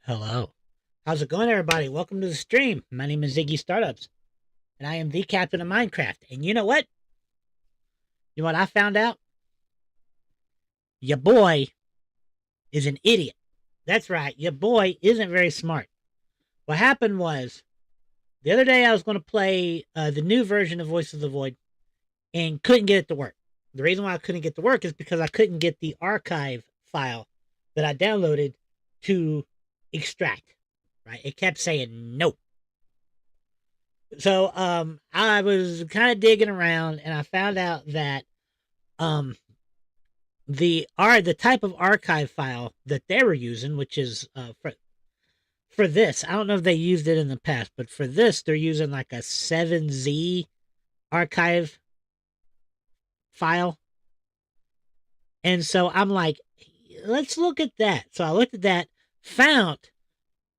Hello. How's it going, everybody? Welcome to the stream. My name is Ziggy Startups, and I am the captain of Minecraft. And you know what? You know what I found out? Your boy is an idiot. That's right. Your boy isn't very smart. What happened was, the other day I was going to play the new version of Voice of the Void and couldn't get it to work. The reason why I couldn't get it to work is because I couldn't get the archive file that I downloaded to extract. Right? It kept saying no. So I was kind of digging around and I found out that um the type of archive file that they were using, which is for this, I don't know if they used it in the past, but for this they're using like a 7Z archive file. And so I'm like, let's look at that. So I looked at that, found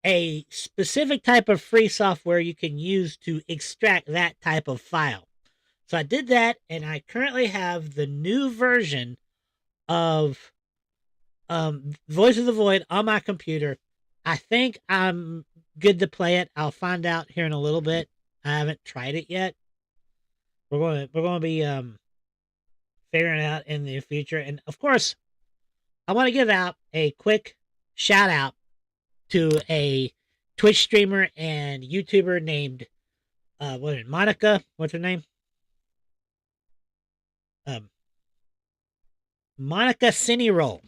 a specific type of free software you can use to extract that type of file. So I did that, and I currently have the new version of Voice of the Void on my computer. I think I'm good to play it. I'll find out here in a little bit. I haven't tried it yet. We're going to be figuring it out in the future, and of course, I want to give out a quick shout out to a Twitch streamer and YouTuber named Monica. What's her name? Um, Monica Cineroll.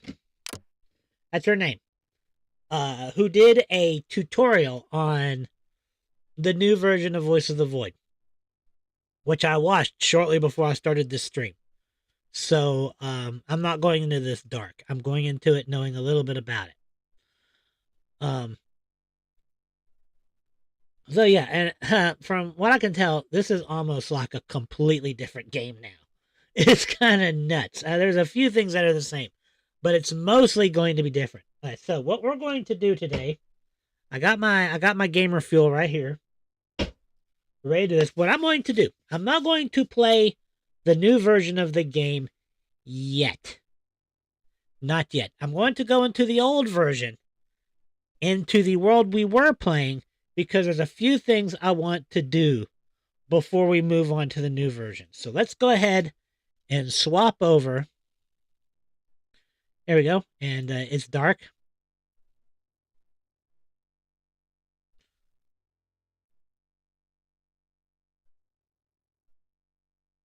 That's her name. Who did a tutorial on the new version of Voice of the Void, which I watched shortly before I started this stream. So I'm not going into this dark. I'm going into it knowing a little bit about it. So yeah, and from what I can tell, this is almost like a completely different game now. It's kind of nuts. There's a few things that are the same, but it's mostly going to be different. All right, so what we're going to do today, I got my gamer fuel right here, ready to do this. What I'm going to do, I'm not going to play the new version of the game yet. Not yet. I'm going to go into the old version, into the world we were playing, because there's a few things I want to do before we move on to the new version. So let's go ahead and swap over. There we go. And it's dark.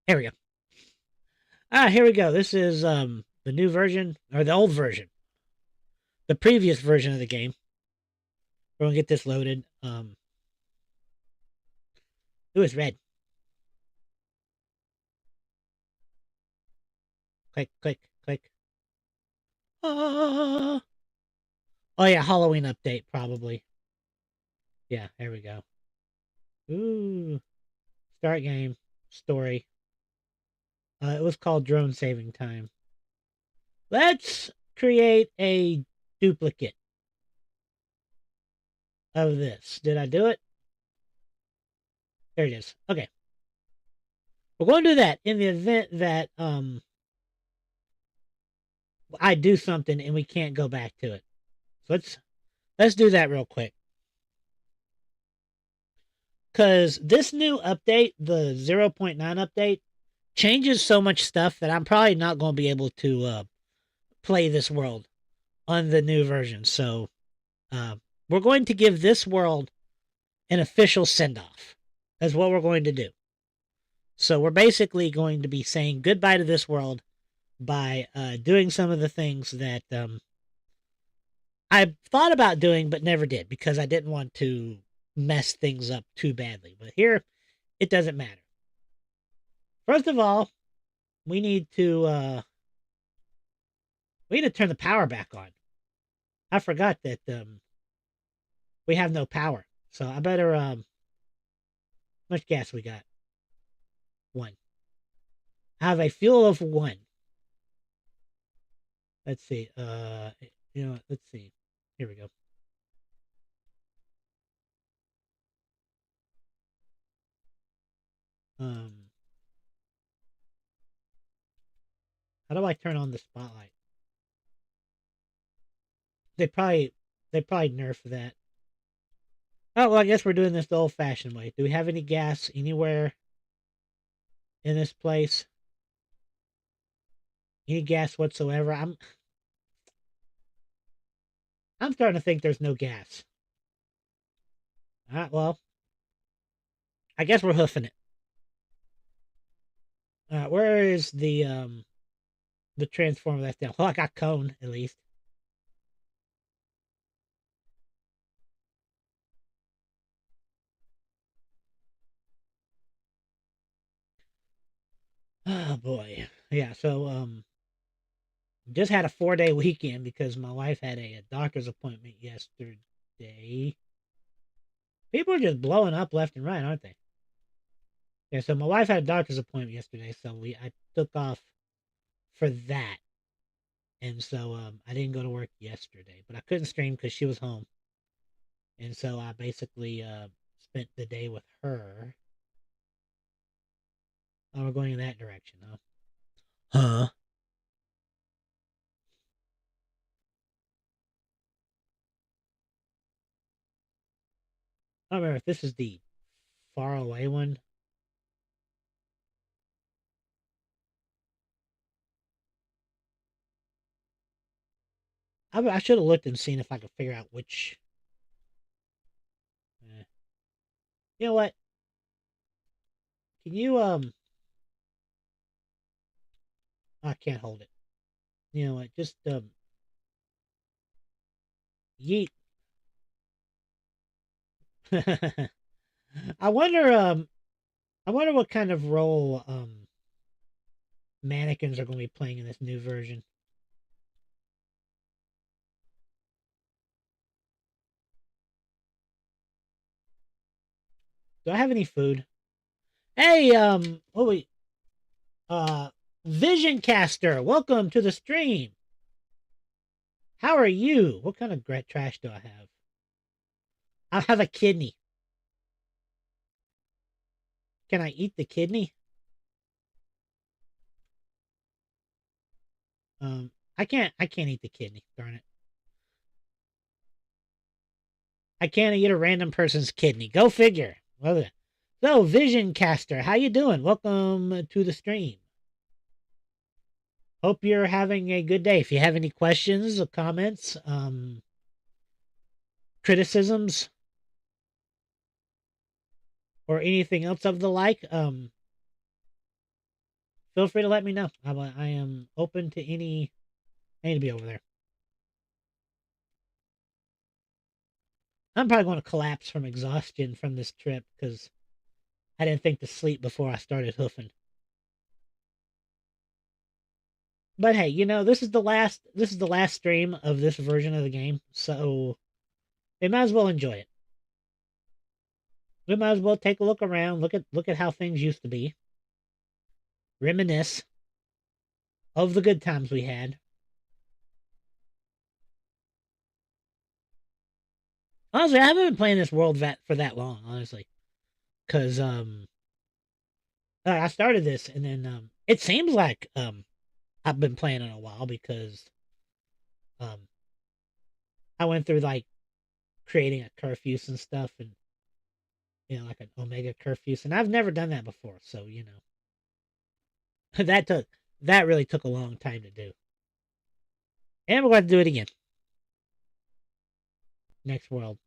There we go. Here we go. This is the new version, or the old version. The previous version of the game. We're gonna get this loaded. Ooh, it's red. Click, click, click. Oh, oh yeah, Halloween update probably. Yeah, there we go. Ooh, start game story. It was called Drone Saving Time. Let's create a duplicate of this. Did I do it? There it is. Okay. We're going to do that in the event that I do something and we can't go back to it. So let's do that real quick. Cause this new update, the 0.9 update, changes so much stuff that I'm probably not going to be able to play this world on the new version. So we're going to give this world an official send-off. That's what we're going to do. So we're basically going to be saying goodbye to this world by doing some of the things that I thought about doing but never did because I didn't want to mess things up too badly. But here, it doesn't matter. First of all, we need to turn the power back on. I forgot that we have no power, so I better how much gas we got? One. I have a fuel of one. Let's see. You know what? Let's see. Here we go. How do I turn on the spotlight? They They probably nerf that. Oh, well, I guess we're doing this the old-fashioned way. Do we have any gas anywhere in this place? Any gas whatsoever? I'm starting to think there's no gas. All right, well, I guess we're hoofing it. Where is the transformer that's down? Well, I got cone at least. Oh boy, yeah. So just had a 4-day weekend because my wife had a doctor's appointment yesterday. People are just blowing up left and right, aren't they? Yeah. So my wife had a doctor's appointment yesterday, so I took off for that, and so I didn't go to work yesterday, but I couldn't stream because she was home, and so I basically spent the day with her. Oh, we're going in that direction, huh? Huh? I don't remember if this is the far away one. I should have looked and seen if I could figure out which. Eh. You know what? Can you I can't hold it. You know what? Just yeet. I wonder I wonder what kind of role mannequins are going to be playing in this new version. Do I have any food? Hey, oh wait, uh, Vision Caster, welcome to the stream. How are you? What kind of trash do I have? I have a kidney. Can I eat the kidney? I can't. I can't eat the kidney. Darn it. I can't eat a random person's kidney. Go figure. Well, so, Vision Caster, how you doing? Welcome to the stream. Hope you're having a good day. If you have any questions or comments, criticisms, or anything else of the like, feel free to let me know. I am open to any. I need to be over there. I'm probably going to collapse from exhaustion from this trip because I didn't think to sleep before I started hoofing. But hey, this is the last stream of this version of the game, so they might as well enjoy it. We might as well take a look around, look at how things used to be, reminisce of the good times we had. Honestly, I haven't been playing this world for that long, honestly, because I started this and then it seems like I've been playing it a while because um I went through like creating a curfews and stuff and like an Omega curfews, and I've never done that before, so that took that really took a long time to do, and we're going to do it again next world.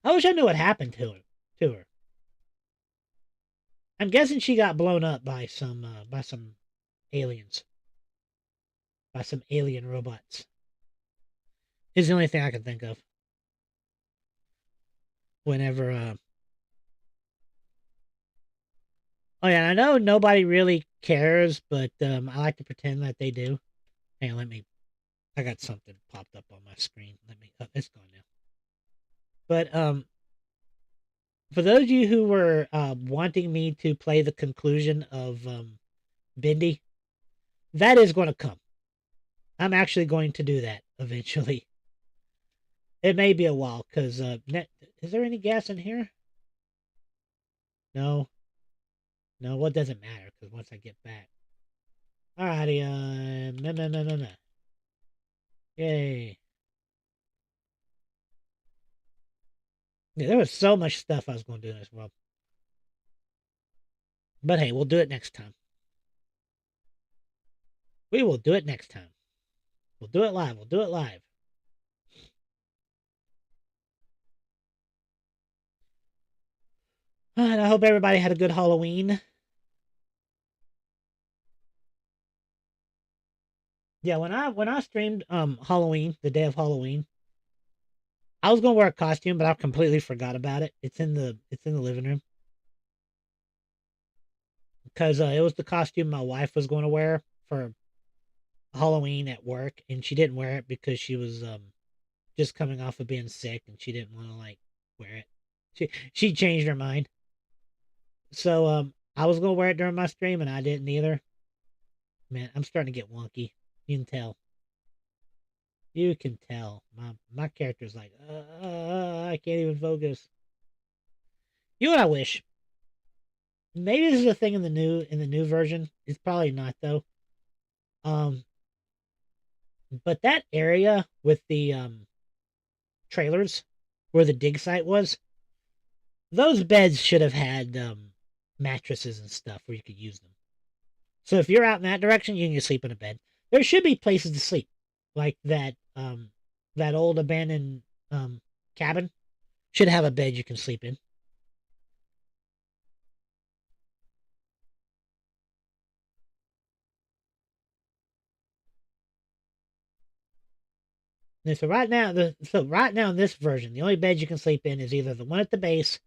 I wish I knew what happened to her. I'm guessing she got blown up by some aliens, by some alien robots. Is the only thing I can think of. Whenever, oh yeah, I know nobody really cares, but I like to pretend that they do. Hey, let me. I got something popped up on my screen. Let me. Oh, it's gone now. But for those of you who were wanting me to play the conclusion of Bindi, that is going to come. I'm actually going to do that eventually. It may be a while because is there any gas in here? No, no. What doesn't matter because once I get back. Alrighty, no, no, no, no, no. Yay. Yeah, there was so much stuff I was going to do in this world. But hey, we'll do it next time. We will do it next time. We'll do it live. We'll do it live. And I hope everybody had a good Halloween. Yeah, when I streamed Halloween, the day of Halloween, I was gonna wear a costume, but I completely forgot about it. It's in the living room because it was the costume my wife was going to wear for Halloween at work, and she didn't wear it because she was just coming off of being sick, and she didn't want to like wear it. She changed her mind. So I was gonna wear it during my stream, and I didn't either. Man, I'm starting to get wonky. You can tell. You can tell. My character's like, I can't even focus. You know what I wish? Maybe this is a thing in the new version. It's probably not though. Um, but that area with the trailers where the dig site was, those beds should have had mattresses and stuff where you could use them. So if you're out in that direction, you can just sleep in a bed. There should be places to sleep, like that old abandoned cabin should have a bed you can sleep in. And so right now in this version, the only bed you can sleep in is either the one at the base,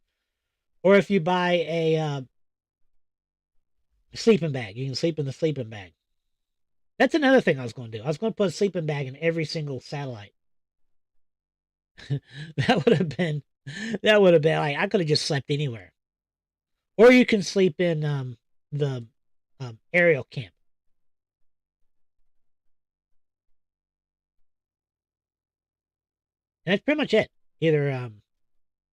or if you buy a sleeping bag, you can sleep in the sleeping bag. That's another thing I was going to do. I was going to put a sleeping bag in every single satellite. that would have been that would have been like I could have just slept anywhere. Or you can sleep in the aerial camp. And that's pretty much it. Either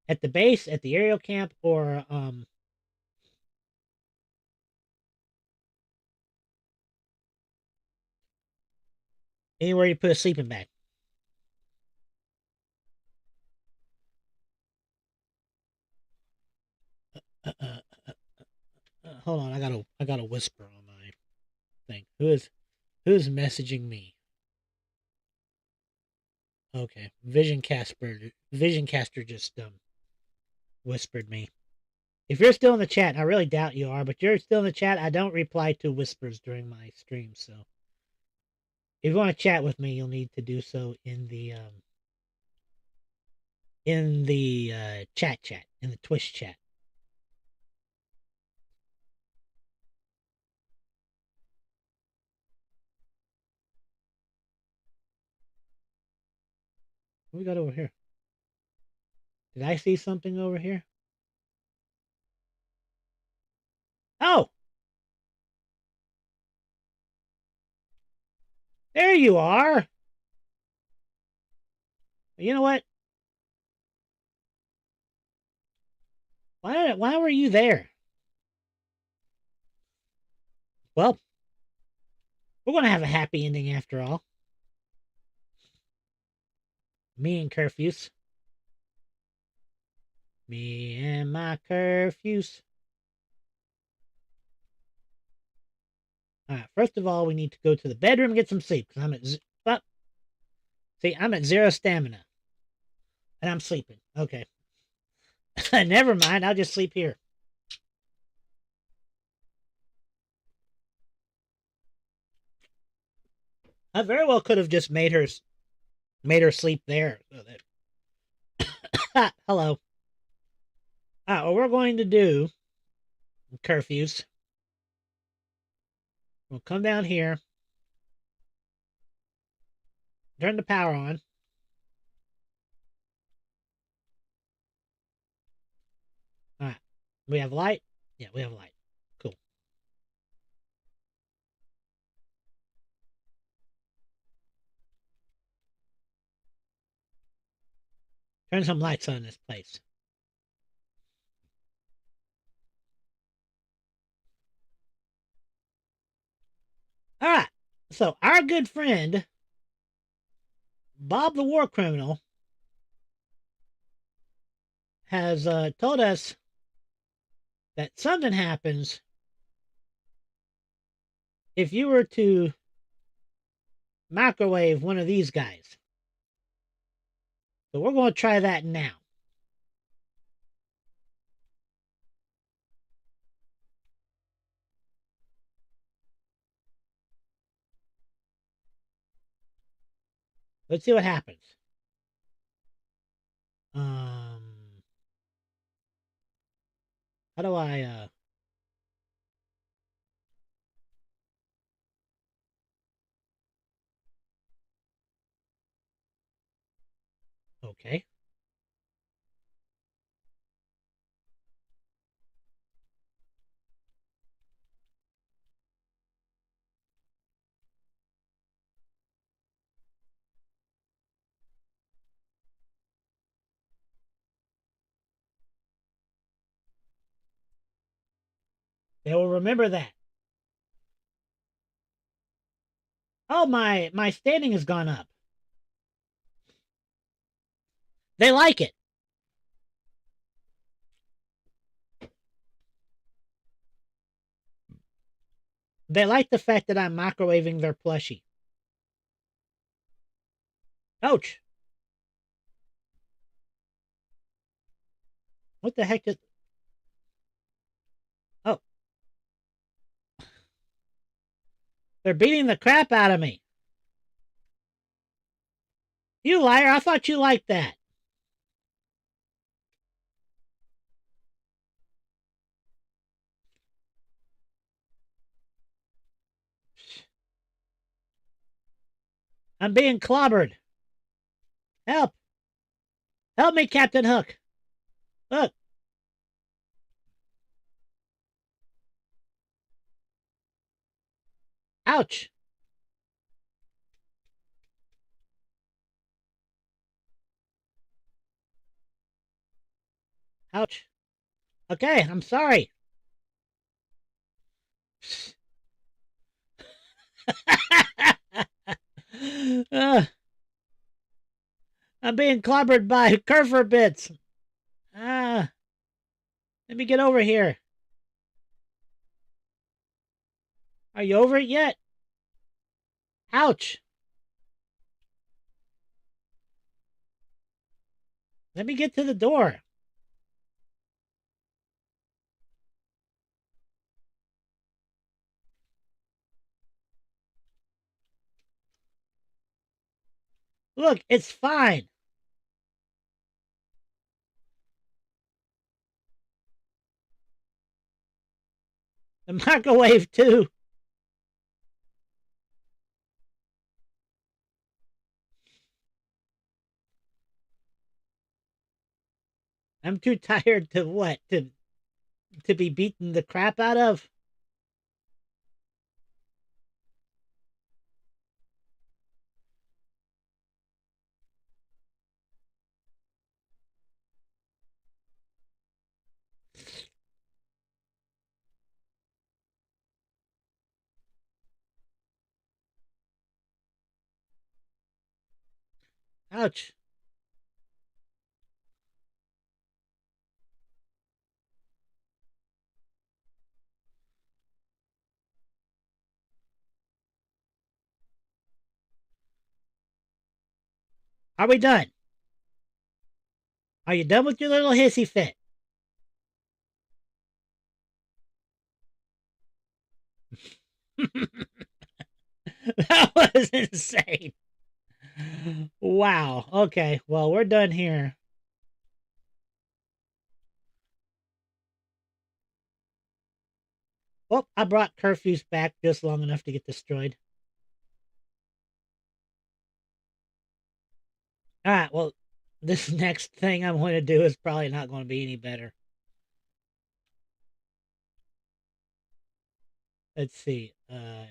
at the base, at the aerial camp, or anywhere you put a sleeping bag. Uh, uh, Hold on, I got a whisper on my thing. Who's messaging me? Okay, Vision Caster just whispered me. If you're still in the chat, I really doubt you are, but you're still in the chat. I don't reply to whispers during my stream, so if you want to chat with me, you'll need to do so in the chat in the Twitch chat. What we got over here? Did I see something over here? Oh, there you are. You know what? Why were you there? Well, we're gonna have a happy ending after all. Me and curfews. Me and my curfews. All right. First of all, we need to go to the bedroom and get some sleep because I'm at 0 stamina and I'm sleeping. Okay. Never mind. I'll just sleep here. I very well could have just made her sleep there. So hello. All right. What we're going to do, curfews. We'll come down here, turn the power on. All right. We have light. Yeah, we have light. Cool. Turn some lights on in this place. All right. So our good friend Bob the War Criminal has told us that something happens if you were to microwave one of these guys. So we're going to try that now. Let's see what happens. How do I okay. They will remember that. Oh, my standing has gone up. They like it. They like the fact that I'm microwaving their plushie. Ouch. What the heck is... Oh. They're beating the crap out of me. You liar. I thought you liked that. I'm being clobbered. Help. Help me, Captain Hook. Look. Ouch. Ouch. Okay, I'm sorry. uh, I'm being clobbered by curver bits. Ah, let me get over here. Are you over it yet? Ouch. Let me get to the door. Look, it's fine. The microwave, too. I'm too tired to what? To be beaten the crap out of? Ouch. Are we done? Are you done with your little hissy fit? That was insane. Wow. Okay. Well, we're done here. Oh, I brought curfews back just long enough to get destroyed. All right. Well, this next thing I'm going to do is probably not going to be any better. Let's see.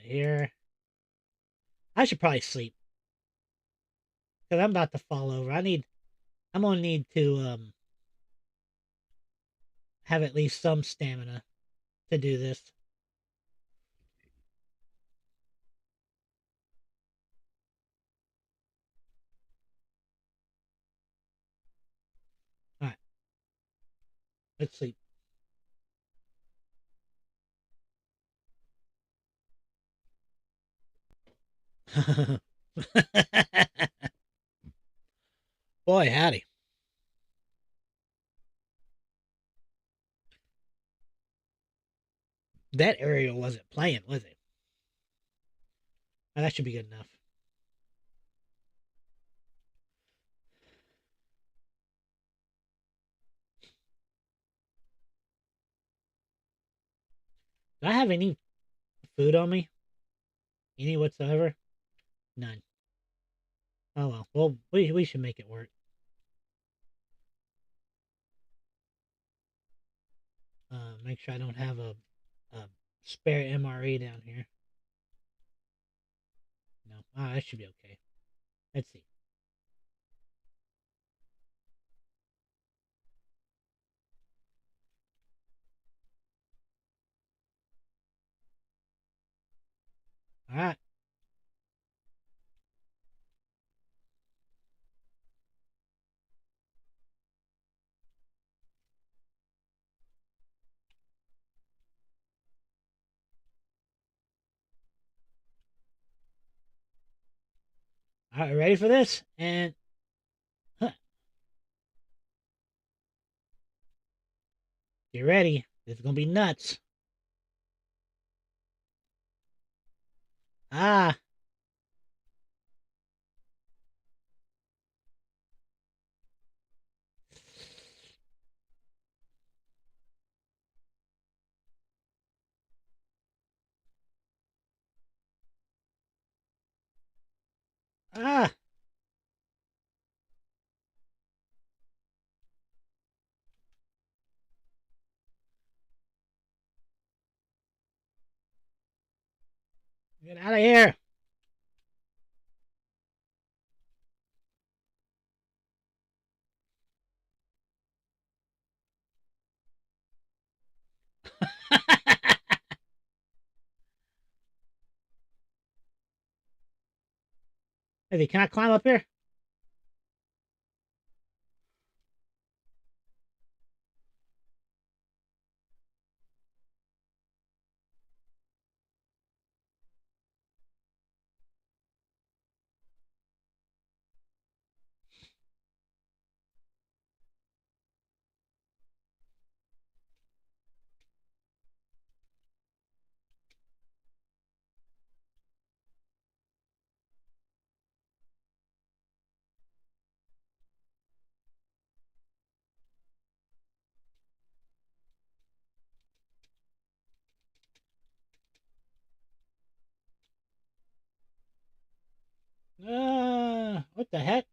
Here. I should probably sleep because I'm about to fall over. I'm going to need to have at least some stamina to do this. Let's sleep. Boy, howdy. That aerial wasn't playing, was it? Oh, that should be good enough. Do I have any food on me? Any whatsoever? None. Oh well. Well, we should make it work. Make sure I don't have a spare MRE down here. No. Ah, that should be okay. Let's see. All right. All right. Ready for this? And huh, get ready. This is gonna be nuts. Ah. Ah. Get out of here. Hey, can I climb up here? What the heck?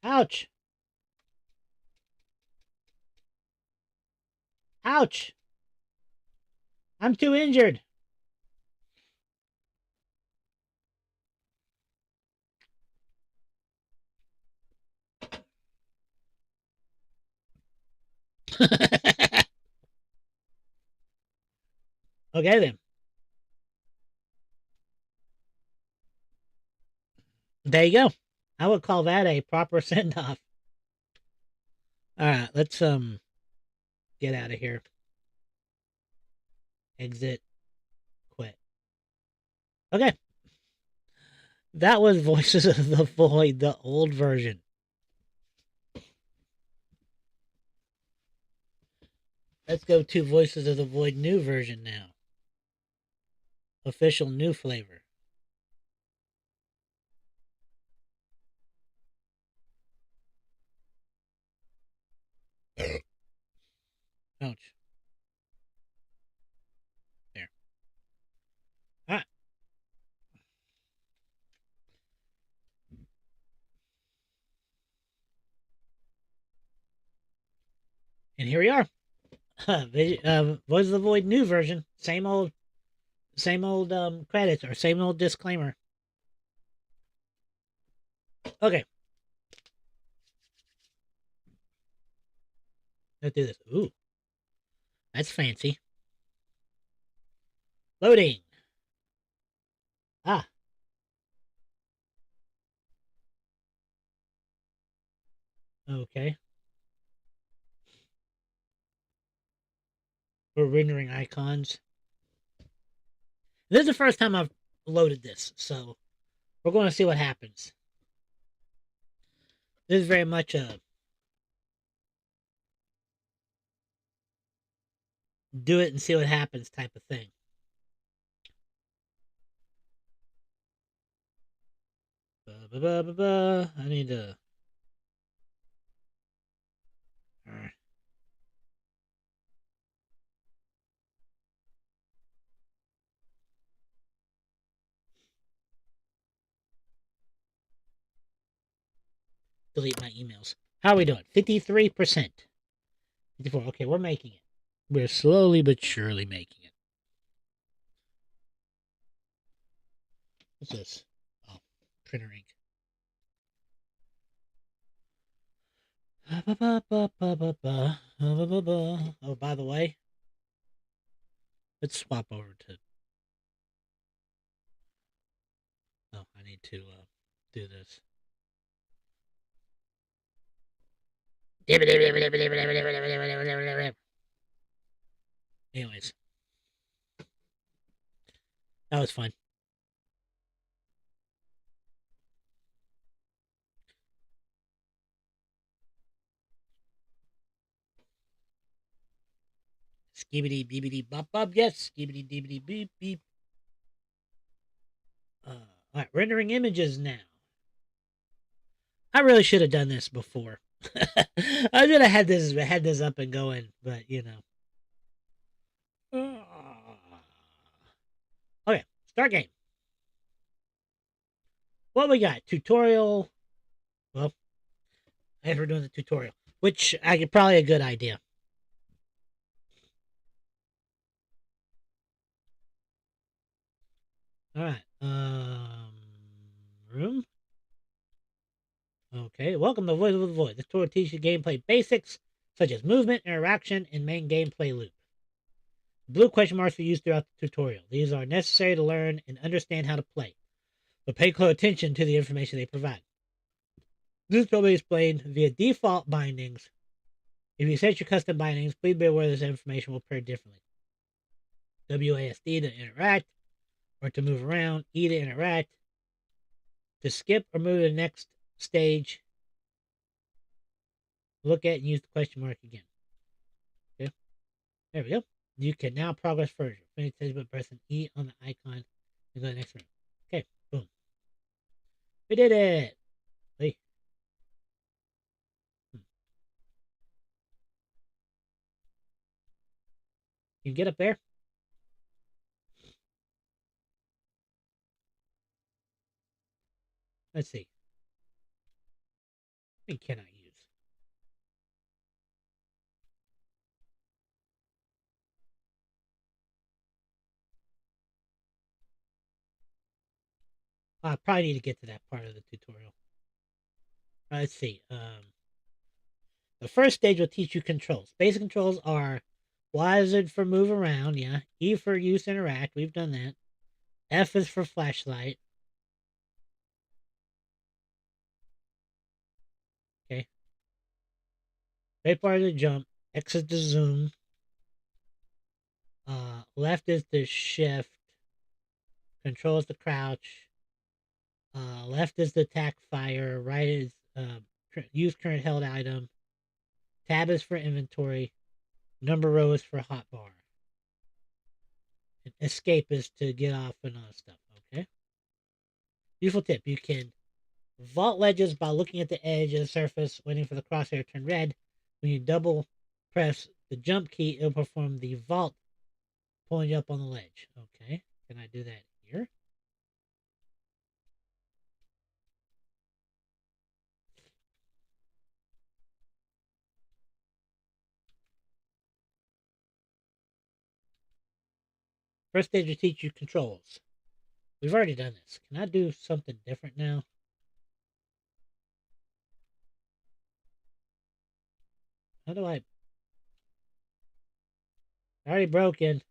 Ouch. Ouch. I'm too injured. Okay then. There you go. I would call that a proper send off. All right, let's get out of here. Exit. Quit. Okay. That was Voices of the Void, the old version. Let's go to Voices of the Void new version now. Official new flavor. Ouch. There. All right. And here we are. Voices of the Void new version. Same old credits or same old disclaimer. Okay. Let's do this. Ooh, that's fancy. Loading. Ah, Okay. We're rendering icons. This is the first time I've loaded this, so we're going to see what happens. This is very much a do it and see what happens type of thing. I need to delete my emails. How are we doing? 53%. 54. Okay, we're making it. We're slowly but surely making it. What's this? Oh, printer ink. Oh, by the way, let's swap over to. Oh, I need to do this. Anyways, that was fun. Skibidi beebidi bop bop. Yes, skibidi deebidi beep beep. All right, rendering images now. I really should have done this before. I should have had this up and going, but you know. Okay, start game. What we got? Tutorial. Well, I guess we're doing the tutorial, which I could probably a good idea. All right. Room. Okay. Welcome to Voice of the Void. This tutorial teaches you gameplay basics such as movement, interaction, and main gameplay loop. Blue question marks are used throughout the tutorial. These are necessary to learn and understand how to play, but pay close attention to the information they provide. This will be explained via default bindings. If you set your custom bindings, please be aware this information will appear differently. WASD to interact, or to move around, E to interact, to skip or move to the next stage, look at and use the question mark again. Okay, there we go. You can now progress further. Finish stage by pressing E on the icon and go to the next room. Okay, boom. We did it. Hey. Can you get up there? Let's see. I cannot use. I probably need to get to that part of the tutorial. Let's see. The first stage will teach you controls. Basic controls are Y is for move around, yeah. E for use interact. We've done that. F is for flashlight. Okay. Right bar is to jump. X is to zoom. Left is to shift. Control is to crouch. Left is to attack fire. Right is use current held item. Tab is for inventory. Number row is for hotbar. And escape is to get off and all that stuff. Okay. Useful tip: you can vault ledges by looking at the edge of the surface, waiting for the crosshair to turn red. When you double press the jump key, it'll perform the vault, pulling you up on the ledge. Okay. Can I do that here? First stage will teach you controls. We've already done this. Can I do something different now? How do I? Already broken.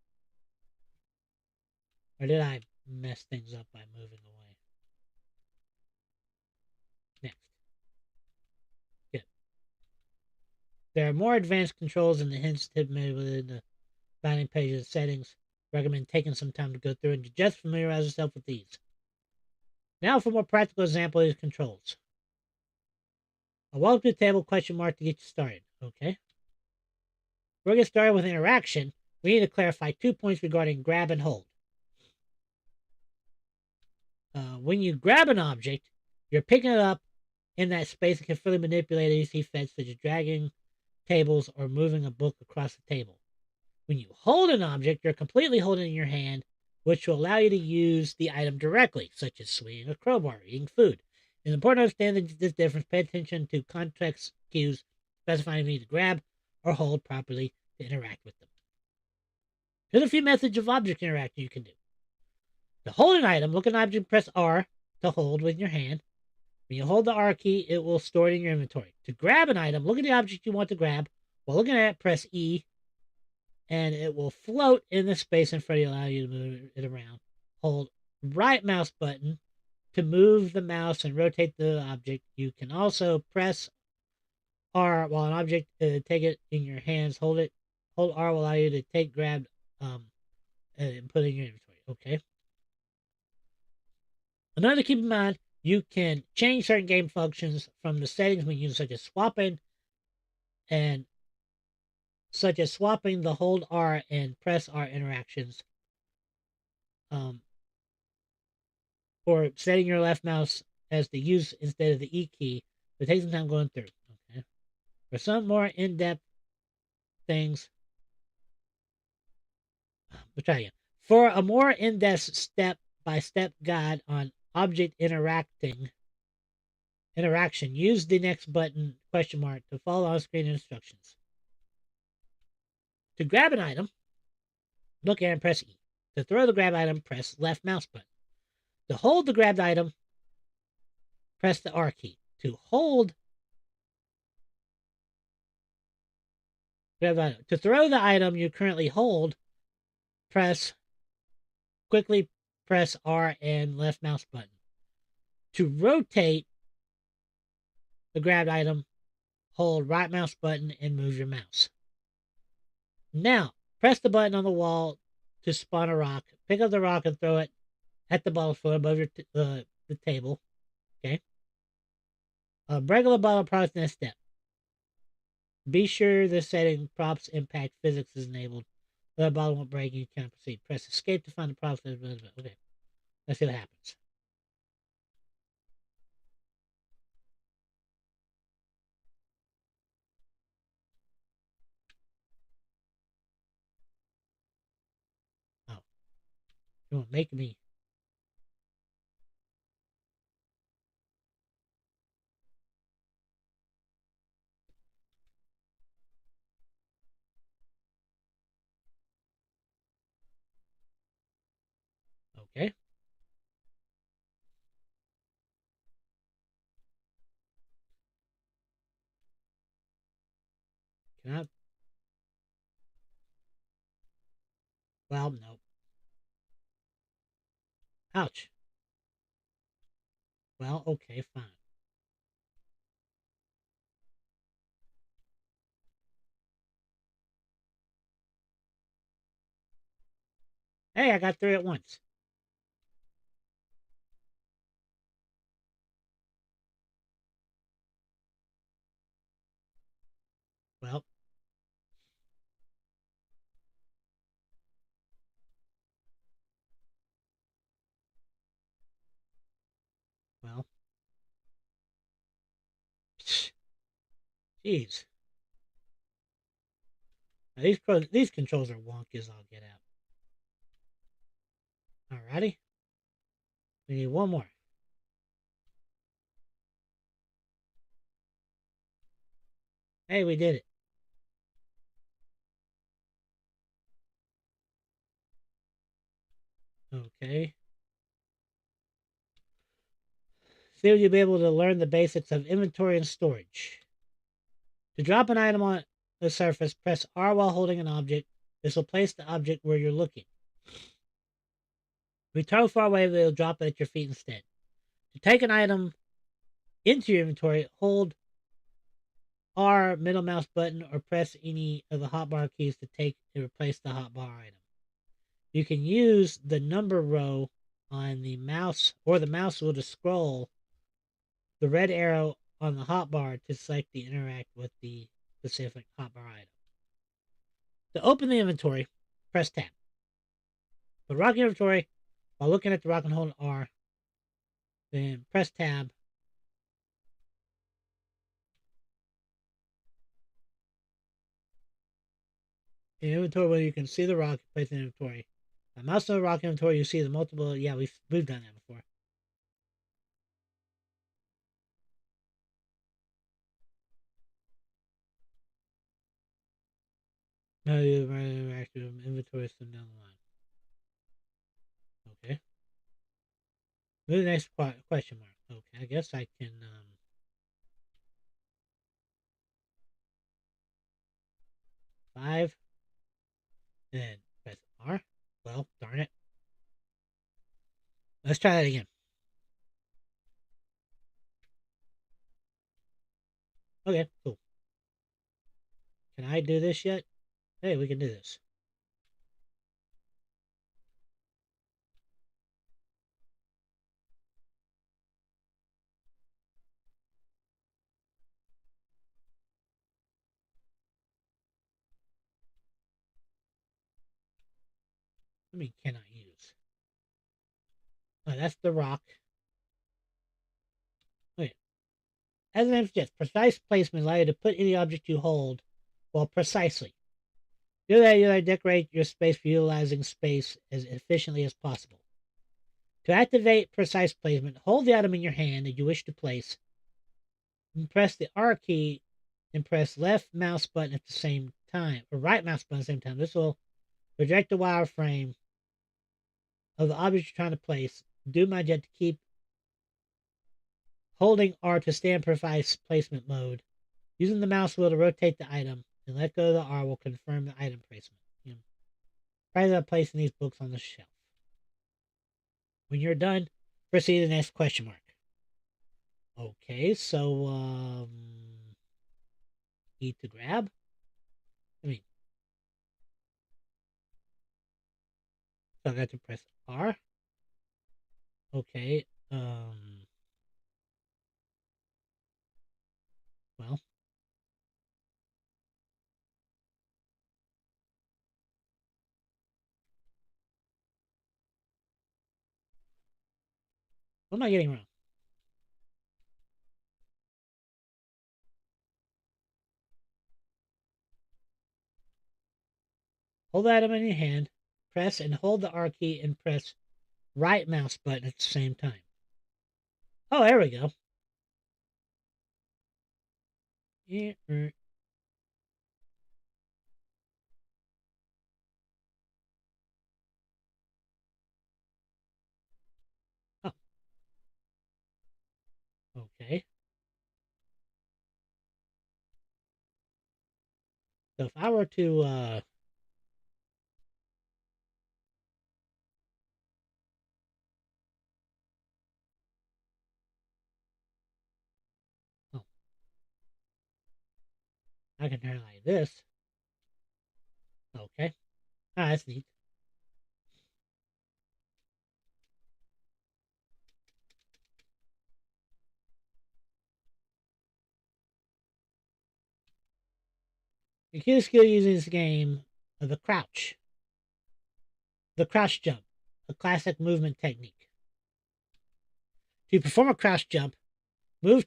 Or did I mess things up by moving away? Next. Good. There are more advanced controls in the hints tip made within the binding pages of settings. Recommend taking some time to go through and just familiarize yourself with these. Now for more practical example of these controls. A welcome to the table question mark to get you started. Okay. We're going to start with interaction. We need to clarify 2 points regarding grab and hold. When you grab an object, you're picking it up in that space and can freely manipulate easy effects such as dragging tables or moving a book across the table. When you hold an object, you're completely holding it in your hand, which will allow you to use the item directly, such as swinging a crowbar or eating food. It's important to understand this difference. Pay attention to context cues specifying if you need to grab or hold properly to interact with them. Here's a few methods of object interaction you can do. To hold an item, look at an object and press R to hold with your hand. When you hold the R key, it will store it in your inventory. To grab an item, look at the object you want to grab. While looking at it, press E, and it will float in the space in front of you, allow you to move it around. Hold right mouse button to move the mouse and rotate the object. You can also press R while an object, take it in your hands. Hold R will allow you to take, grab, and put it in your inventory. Okay. Another to keep in mind, you can change certain game functions from the settings menus, such as swapping the hold R and press R interactions, or setting your left mouse as the use instead of the E key. But take some time going through. Okay. For some more in-depth things, we'll try again. For a more in-depth step-by-step guide on object interaction, use the next button, question mark, to follow on-screen instructions. To grab an item, look at and press E. To throw the grab item, press left mouse button. To hold the grabbed item, press the R key. To throw the item you currently hold, quickly press R and left mouse button. To rotate the grabbed item, hold right mouse button and move your mouse. Now, press the button on the wall to spawn a rock. Pick up the rock and throw it at the bottle floor above the table. Okay. Regular bottle props next step. Be sure the setting props impact physics is enabled. The bottle won't break and you cannot proceed. Press escape to find the props. Okay. Let's see what happens. Oh. You won't make me. Okay. Cannot. Well, no. Ouch. Well, okay, fine. Hey, I got 3 at once. Well, well. Jeez. Now, these controls are wonky as I'll get out. Alrighty. We need one more. Hey, we did it. Okay. Soon you'll be able to learn the basics of inventory and storage. To drop an item on the surface, press R while holding an object. This will place the object where you're looking. If you turn far away, it'll drop it at your feet instead. To take an item into your inventory, hold R middle mouse button or press any of the hotbar keys to take and replace the hotbar item. You can use the number row on the mouse or the mouse wheel to scroll the red arrow on the hotbar to select the interact with the specific hotbar item. To open the inventory, press tab. For rock inventory, while looking at the rock and hold R, then press tab. In inventory, where you can see the rock, place in inventory. By mouse on the rock inventory, you see the multiple. Yeah, we've done that before. Now you active inventory system down the line. Okay. Move to the next question mark. Okay, I guess I can 5 and press R. Well, darn it. Let's try that again. Okay, cool. Can I do this yet? Hey, we can do this. I mean, cannot use. Oh, that's the rock. Okay. As an name suggests, precise placement allows you to put any object you hold, well, precisely. Do that, you decorate your space for utilizing space as efficiently as possible. To activate precise placement, hold the item in your hand that you wish to place, and press the R key and press left mouse button at the same time, or right mouse button at the same time. This will project the wireframe of the object you're trying to place. Do my jet to keep holding R to stay in precise placement mode. Using the mouse wheel to rotate the item and let go of the R will confirm the item placement. Prior to placing these books on the shelf. When you're done, proceed to the next question mark. Okay, so E to grab. I mean, so I got to press R. Okay, well, what am I getting wrong? Hold the item in your hand, press and hold the R key, and press right mouse button at the same time. Oh, there we go. Oh, okay. So if I were to, oh, I can turn it like this. Okay. Ah, that's neat. The key skill using this game are the crouch. The crouch jump, a classic movement technique. To perform a crouch jump, move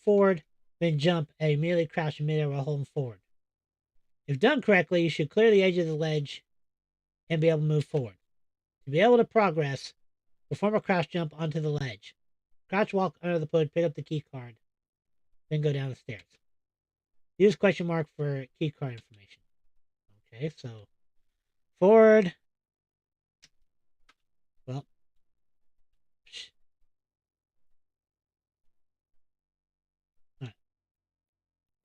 forward, then jump and immediately crouch in midair while holding forward. If done correctly, you should clear the edge of the ledge and be able to move forward. To be able to progress, perform a crouch jump onto the ledge. Crouch walk under the hood, pick up the key card, then go down the stairs. Use question mark for key card information. Okay, so forward. Well, all right.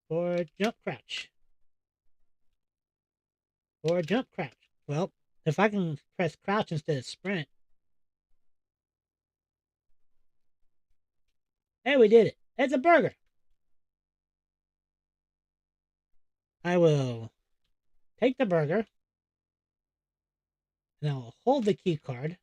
Forward, jump, crouch. Forward, jump, crouch. Well, if I can press crouch instead of sprint. Hey, we did it. It's a burger. I will take the burger and I will hold the key card.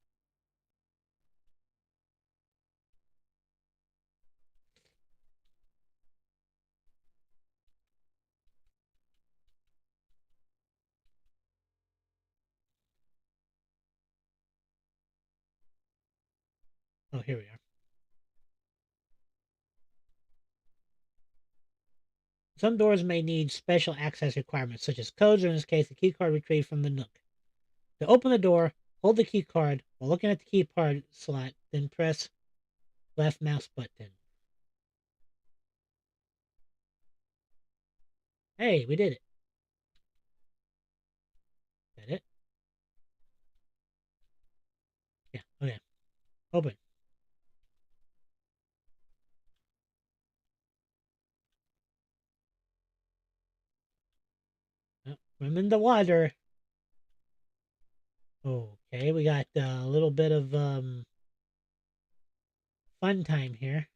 Oh, here we are. Some doors may need special access requirements, such as codes, or in this case, a key card retrieved from the Nook. To open the door, hold the key card while looking at the key card slot, then press left mouse button. Hey, we did it. Is that it? Yeah, okay. Open. Oh, I'm in the water. Okay, we got a little bit of fun time here.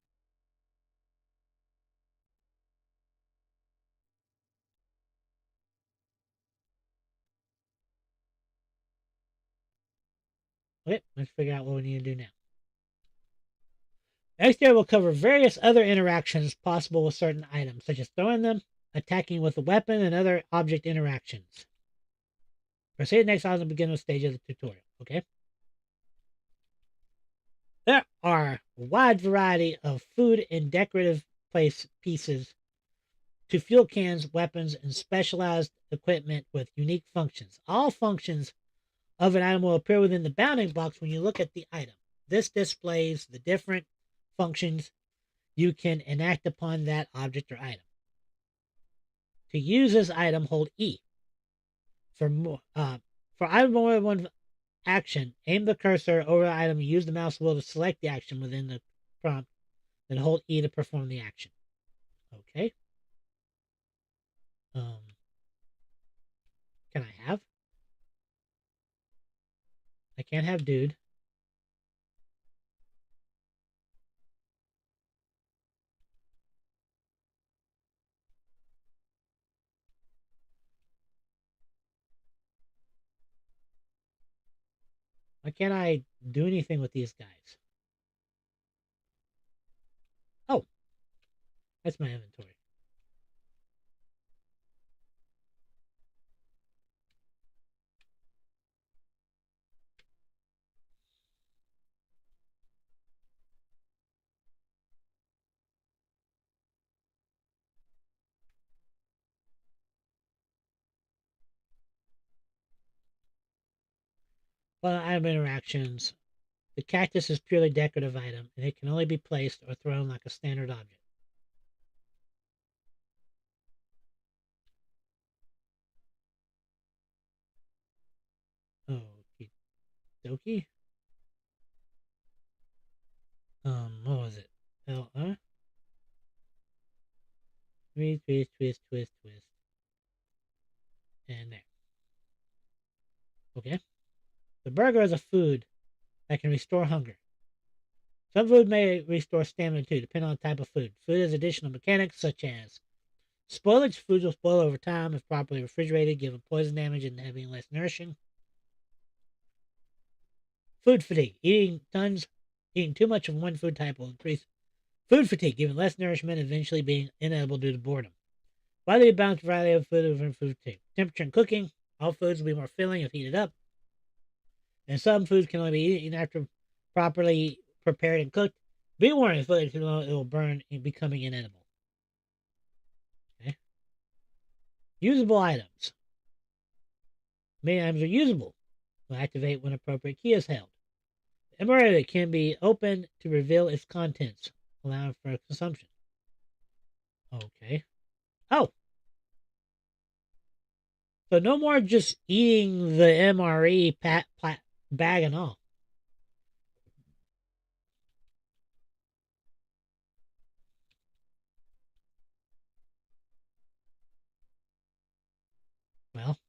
Okay, let's figure out what we need to do now. Next year, we'll cover various other interactions possible with certain items, such as throwing them, attacking with a weapon, and other object interactions. Proceed next on the beginning stage of the tutorial, okay? There are a wide variety of food and decorative place pieces to fuel cans, weapons, and specialized equipment with unique functions. All functions of an item will appear within the bounding box when you look at the item. This displays the different functions you can enact upon that object or item. To use this item, hold E. For more, for item more than one action, aim the cursor over the item and use the mouse wheel to select the action within the prompt, then hold E to perform the action. Okay. Um, can I have? I can't have dude. Why can't I do anything with these guys? Oh, that's my inventory. Well, item interactions. The cactus is purely decorative item, and it can only be placed or thrown like a standard object. Okie dokie. What was it? Twist, twist, twist, twist, twist. And there. Okay. The burger is a food that can restore hunger. Some food may restore stamina too, depending on the type of food. Food has additional mechanics such as spoilage. Foods will spoil over time if properly refrigerated, giving poison damage and having less nourishing. Food fatigue. Eating too much of one food type will increase food fatigue, giving less nourishment and eventually being inedible due to boredom. Widely balanced variety of food over food fatigue. Temperature and cooking. All foods will be more filling if heated up, and some foods can only be eaten after properly prepared and cooked. Be warned, if it will burn, becoming inedible. Okay. Usable items. Many items are usable. Will activate when appropriate key is held. The emulator can be opened to reveal its contents, allowing for consumption. Okay. Oh, so no more just eating the MRE bag and all. Well,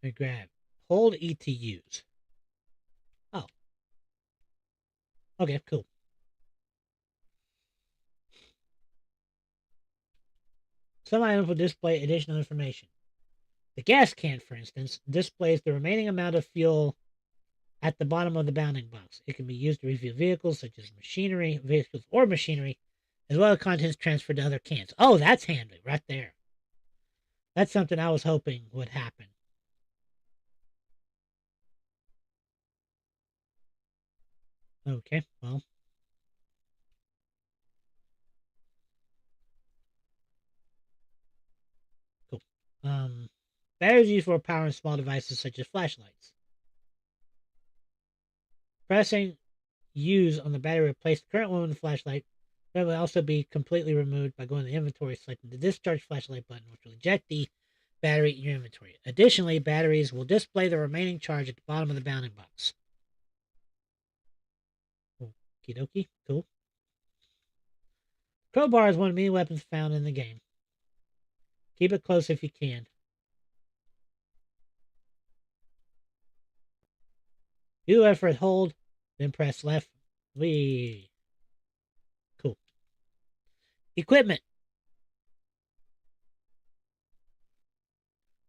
me grab. Hold E to use. Oh, okay, cool. Some items will display additional information. The gas can, for instance, displays the remaining amount of fuel at the bottom of the bounding box. It can be used to refuel vehicles such as vehicles or machinery, as well as contents transferred to other cans. Oh, that's handy right there. That's something I was hoping would happen. Okay, well, cool. Batteries used for powering small devices such as flashlights. Pressing use on the battery replace the current one with the flashlight. That will also be completely removed by going to the inventory, selecting the discharge flashlight button, which will eject the battery in your inventory. Additionally, batteries will display the remaining charge at the bottom of the bounding box. Okie dokie, cool. Crowbar is one of many weapons found in the game. Keep it close if you can. Do left for hold, then press left. Wee. Cool. Equipment.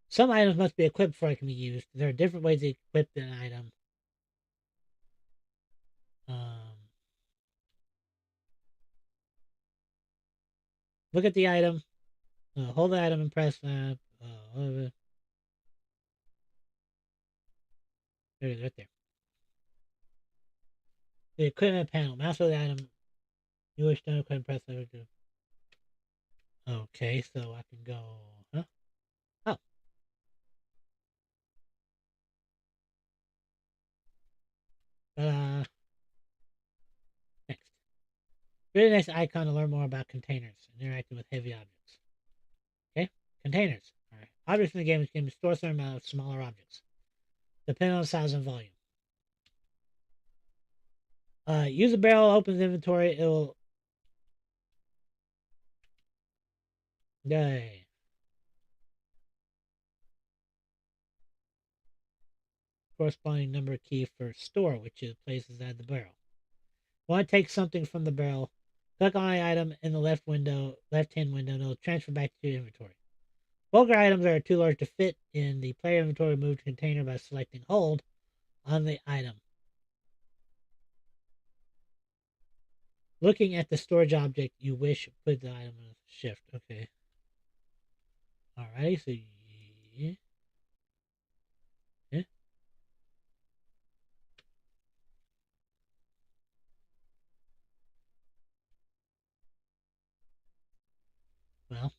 Some items must be equipped before it can be used. There are different ways to equip an item. Um, look at the item. Hold the item and press. There it is, right there. The equipment panel. Mouse over the item. You wish to equip and press lever to. Okay, so I can go. Huh? Oh. Next. Really nice icon to learn more about containers and interacting with heavy objects. Okay? Containers. Alright. Objects in the game can store a certain amount of smaller objects, depending on the size and volume. Use a barrel, opens inventory, it will. Yay. Corresponding number key for store, which is places at the barrel. Want to take something from the barrel, click on the item in the left-hand window, and it will transfer back to your inventory. Bulker items are too large to fit in the player inventory. Move to container by selecting hold on the item. Looking at the storage object you wish, put the item in shift. Okay. Alrighty, so yeah. Yeah. Well.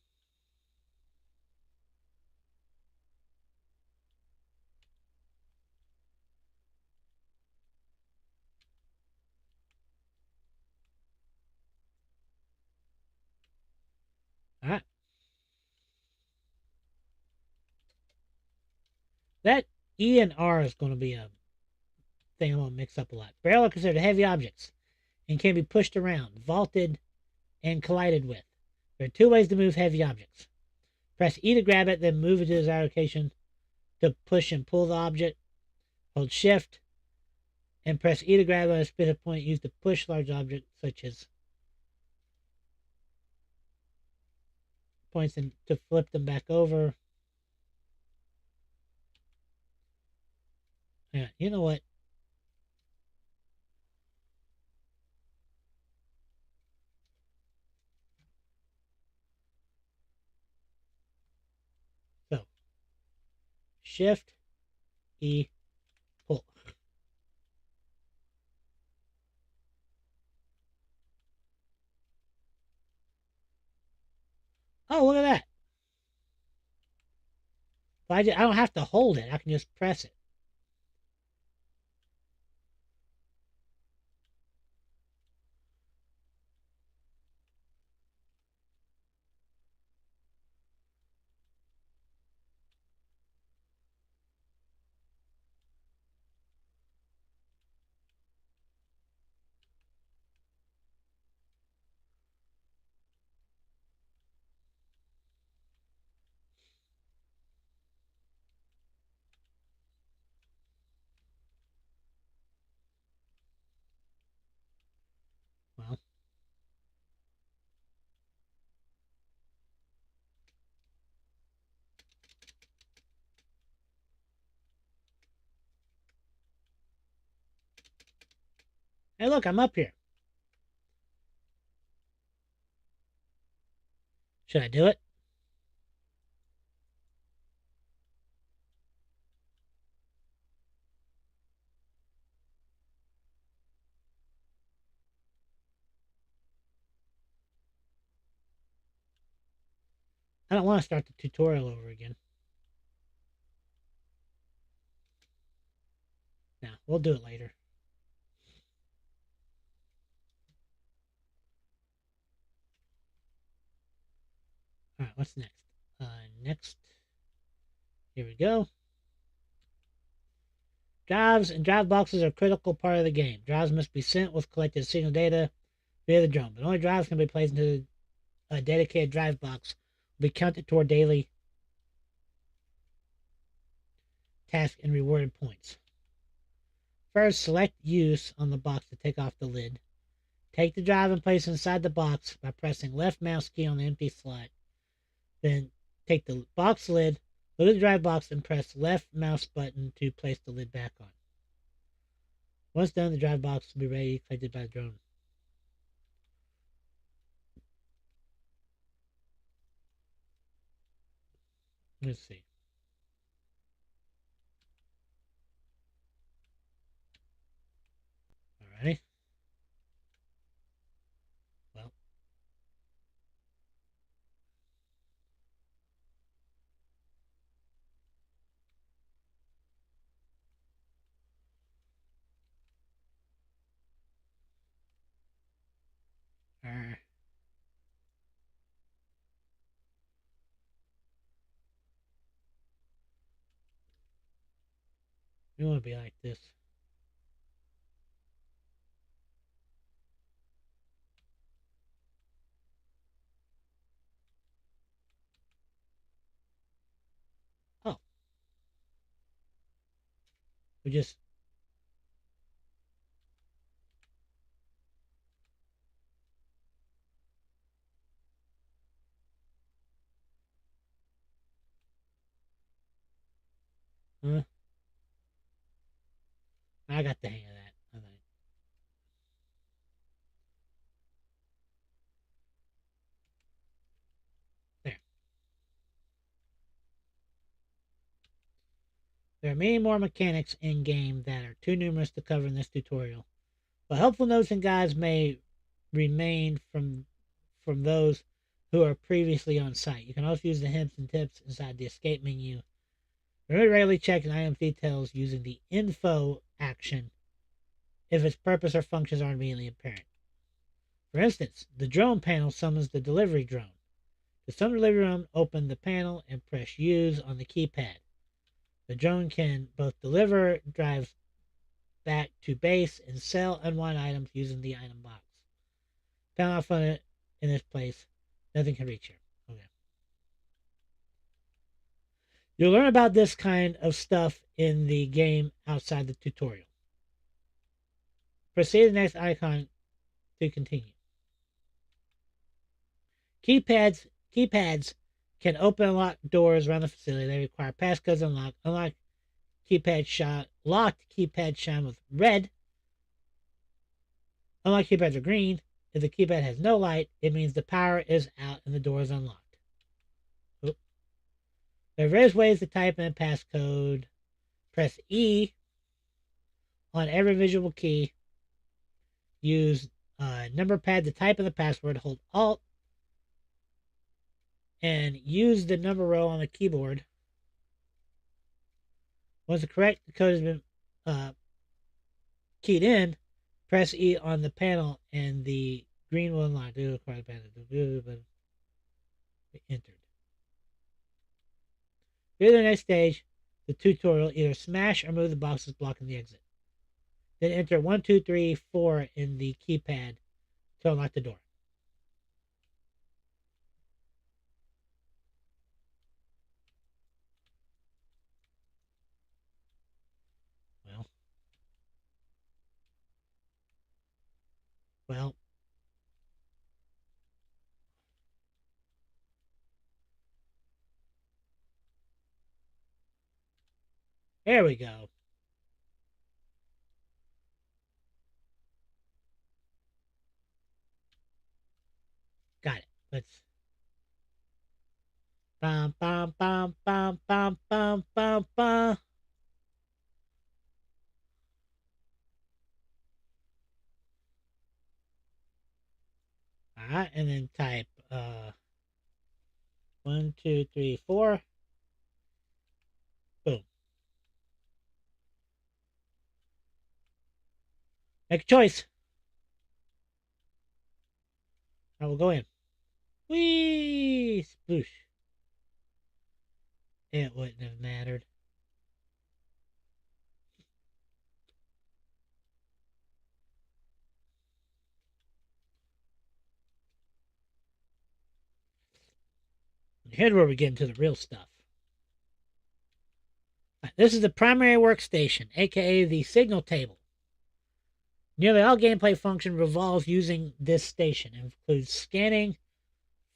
Alright. That E and R is going to be a thing I'm going to mix up a lot. Barrel are considered heavy objects and can be pushed around, vaulted, and collided with. There are two ways to move heavy objects. Press E to grab it, then move it to the desired location to push and pull the object. Hold Shift and press E to grab on a specific point used to push large objects, such as points and to flip them back over. Yeah, you know what? So, Shift, E, pull. Oh, look at that. I don't have to hold it. I can just press it. Hey, look, I'm up here. Should I do it? I don't want to start the tutorial over again. No, we'll do it later. All right, what's next? Next, here we go. Drives and drive boxes are a critical part of the game. Drives must be sent with collected signal data via the drone, but only drives can be placed into a dedicated drive box will be counted toward daily task and rewarded points. First, select use on the box to take off the lid. Take the drive and place it inside the box by pressing left mouse key on the empty slot. Then take the box lid, look at the drive box, and press left mouse button to place the lid back on. Once done, the drive box will be ready collected by the drone. Let's see. Alrighty. Well, uh, we want to be like this. Oh, we just uh, I got the hang of that. I think. There. There are many more mechanics in game that are too numerous to cover in this tutorial, but helpful notes and guides may remain from those who are previously on site. You can also use the hints and tips inside the escape menu. Remember to regularly check an item's details using the info action if its purpose or functions aren't immediately apparent. For instance, the drone panel summons the delivery drone. To summon the delivery drone, open the panel and press use on the keypad. The drone can both deliver drives back to base and sell unwanted items using the item box. Found off on it in this place. Nothing can reach here. Okay. You'll learn about this kind of stuff in the game outside the tutorial. Proceed to the next icon to continue. Keypads can open and lock doors around the facility. They require passcodes and locked keypad shine with red. Unlock keypads are green. If the keypad has no light, it means the power is out and the door is unlocked. Oop. There are various ways to type in a passcode. Press E on every visual key. Use number pad to type in the password. Hold Alt and use the number row on the keyboard. Once the correct code has been keyed in, press E on the panel and the green will unlock. Entered. Go to the next stage, the tutorial. Either smash or move the boxes blocking the exit. Then enter 1, 2, 3, 4 in the keypad to unlock the door. Well, well, there we go. Let's bum bum bum bum bum bum bum bum. All right, and then type 1, 2, 3, 4. Boom. Make a choice. I will go in. Whee! Sploosh. It wouldn't have mattered. Here's where we get into the real stuff. This is the primary workstation, aka the signal table. Nearly all gameplay function revolves using this station. It includes scanning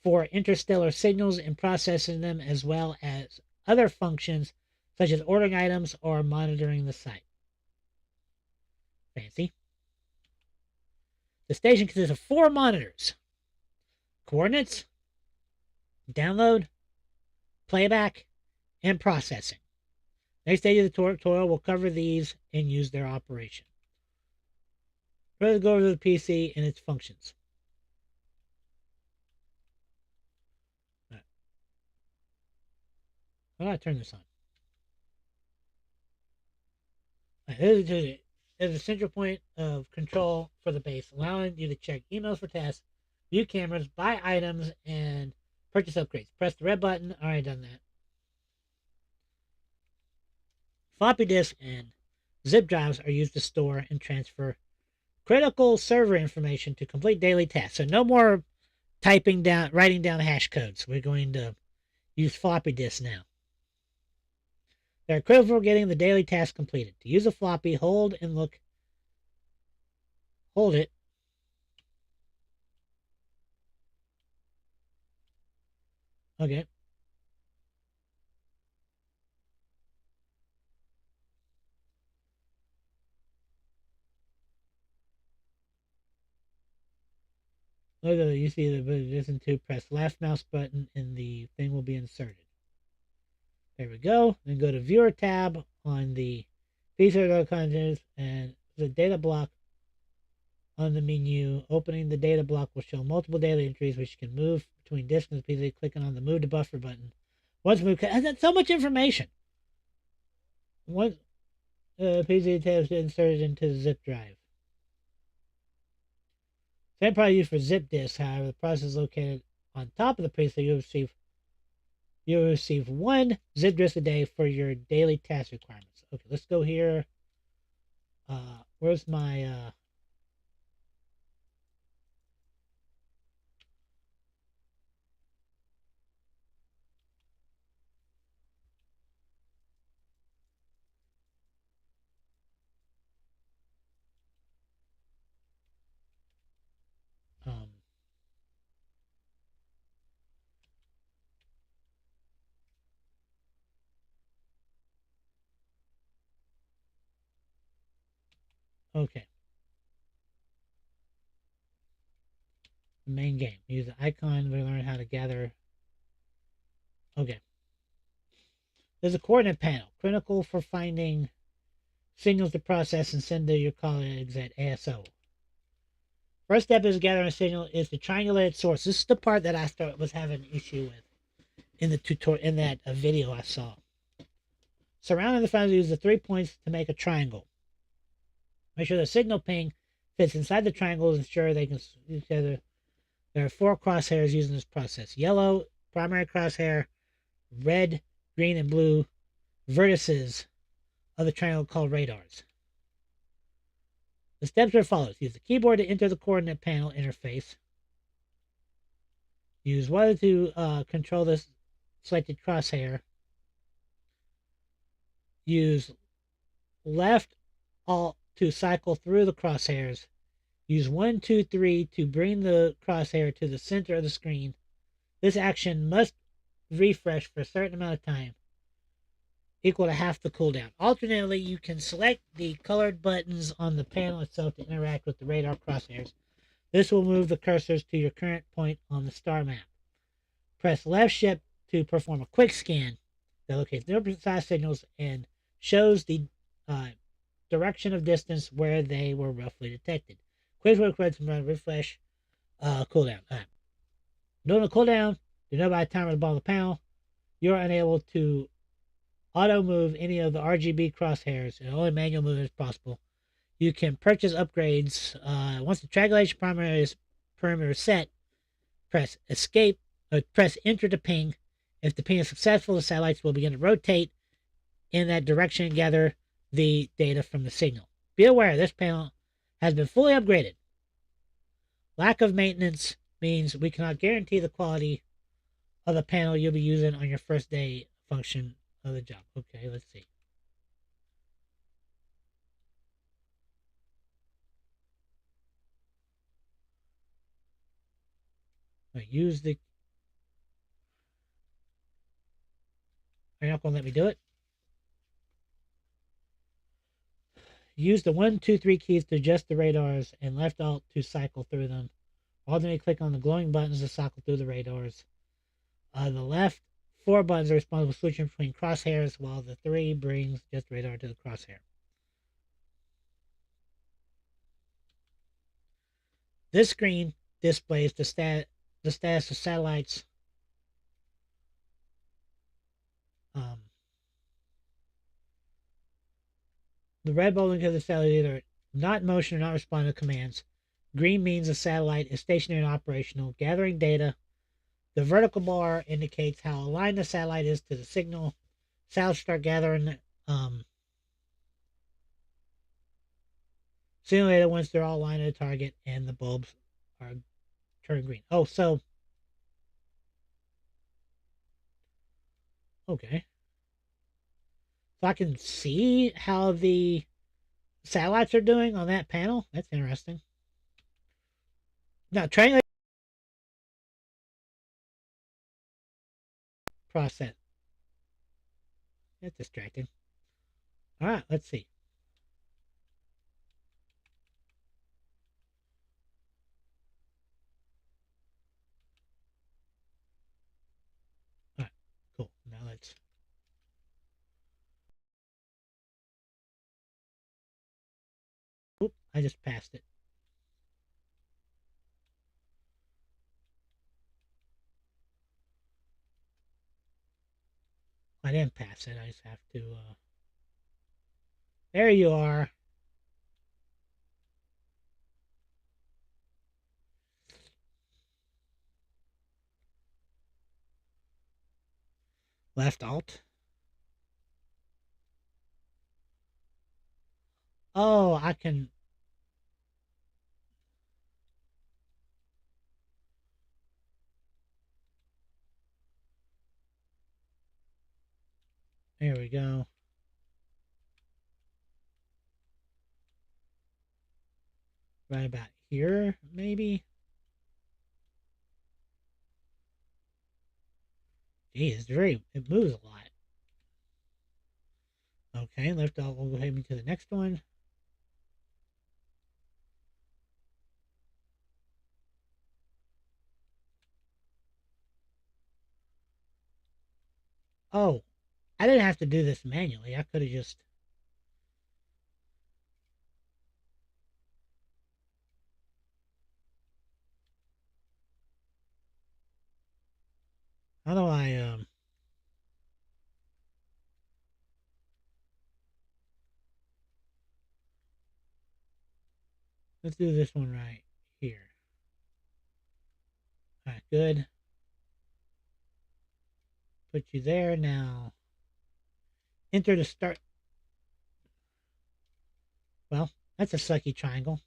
for interstellar signals and processing them, as well as other functions such as ordering items or monitoring the site. Fancy. The station consists of 4 monitors: coordinates, download, playback, and processing. Next stage of the tutorial will cover these and use their operation. Let's go over to the PC and its functions. Right. How do I turn this on? Right, this is a central point of control for the base, allowing you to check emails for tasks, view cameras, buy items, and purchase upgrades. Press the red button. All right, done that. Floppy disk and zip drives are used to store and transfer critical server information to complete daily tasks. So no more writing down hash codes. We're going to use floppy disks now. They're critical for getting the daily task completed. To use a floppy, hold it. Okay. You see the listen to, press left mouse button and the thing will be inserted. There we go. Then go to viewer tab on the feature content and the data block on the menu. Opening the data block will show multiple data entries which can move between disks and the PC. Clicking on the move to buffer button. Once moved, that's so much information. Once PC tab is inserted into the zip drive. Same probably used for zip disk. However, the process is located on top of the PC. You'll receive 1 zip disk a day for your daily task requirements. Okay, let's go here. Where's my um okay. The main game. Use the icon. We learn how to gather. Okay. There's a coordinate panel, critical for finding signals to process and send to your colleagues at ASO. First step is gathering a signal is to triangulate its source. This is the part that I was having an issue with in the tutorial, in that video I saw. Surrounding the files, use the 3 points to make a triangle. Make sure the signal ping fits inside the triangle and ensure they can each other. There are 4 crosshairs using this process: yellow, primary crosshair; red, green, and blue vertices of the triangle called radars. The steps are as follows. Use the keyboard to enter the coordinate panel interface. Use Y to control the selected crosshair. Use left Alt to cycle through the crosshairs. Use 1, 2, 3 to bring the crosshair to the center of the screen. This action must refresh for a certain amount of time, equal to half the cooldown. Alternately, you can select the colored buttons on the panel itself to interact with the radar crosshairs. This will move the cursors to your current point on the star map. Press left shift to perform a quick scan that locates near precise signals and shows the uh, direction of distance where they were roughly detected. Quick request refresh cooldown. During the cooldown, do not buy a timer to ball the panel. You are unable to auto move any of the RGB crosshairs and only manual movement is possible. You can purchase upgrades. Once the triangulation perimeter is set, press escape, press enter to ping. If the ping is successful, the satellites will begin to rotate in that direction and gather the data from the signal. Be aware, this panel has been fully upgraded. Lack of maintenance means we cannot guarantee the quality of the panel you'll be using on your first day function of the job. Okay, let's see. Use the. Are you not going to let me do it? Use the 1, 2, 3 keys to adjust the radars and left alt to cycle through them. Alternately click on the glowing buttons to cycle through the radars. The left 4 buttons are responsible for switching between crosshairs, while the 3 brings just radar to the crosshair. This screen displays the status of satellites. The red ball indicates the satellite is either not in motion or not responding to commands. Green means the satellite is stationary and operational, gathering data. The vertical bar indicates how aligned the satellite is to the signal. Satellites start gathering signal data once they're all aligned to the target and the bulbs are turning green. Oh, so okay. So I can see how the satellites are doing on that panel. That's interesting. Now, triangulate process. That's distracting. All right, let's see. All right, cool. Now let's. Oop, I just passed it. I didn't pass it. I just have to. There you are. Left alt. Oh, I can. There we go. Right about here, maybe. Geez, it moves a lot. Okay, left alt will go ahead to the next one. Oh, I didn't have to do this manually. I could have just. How do I. Let's do this one right here. All right, good. Put you there now. Enter to start. Well, that's a sucky triangle.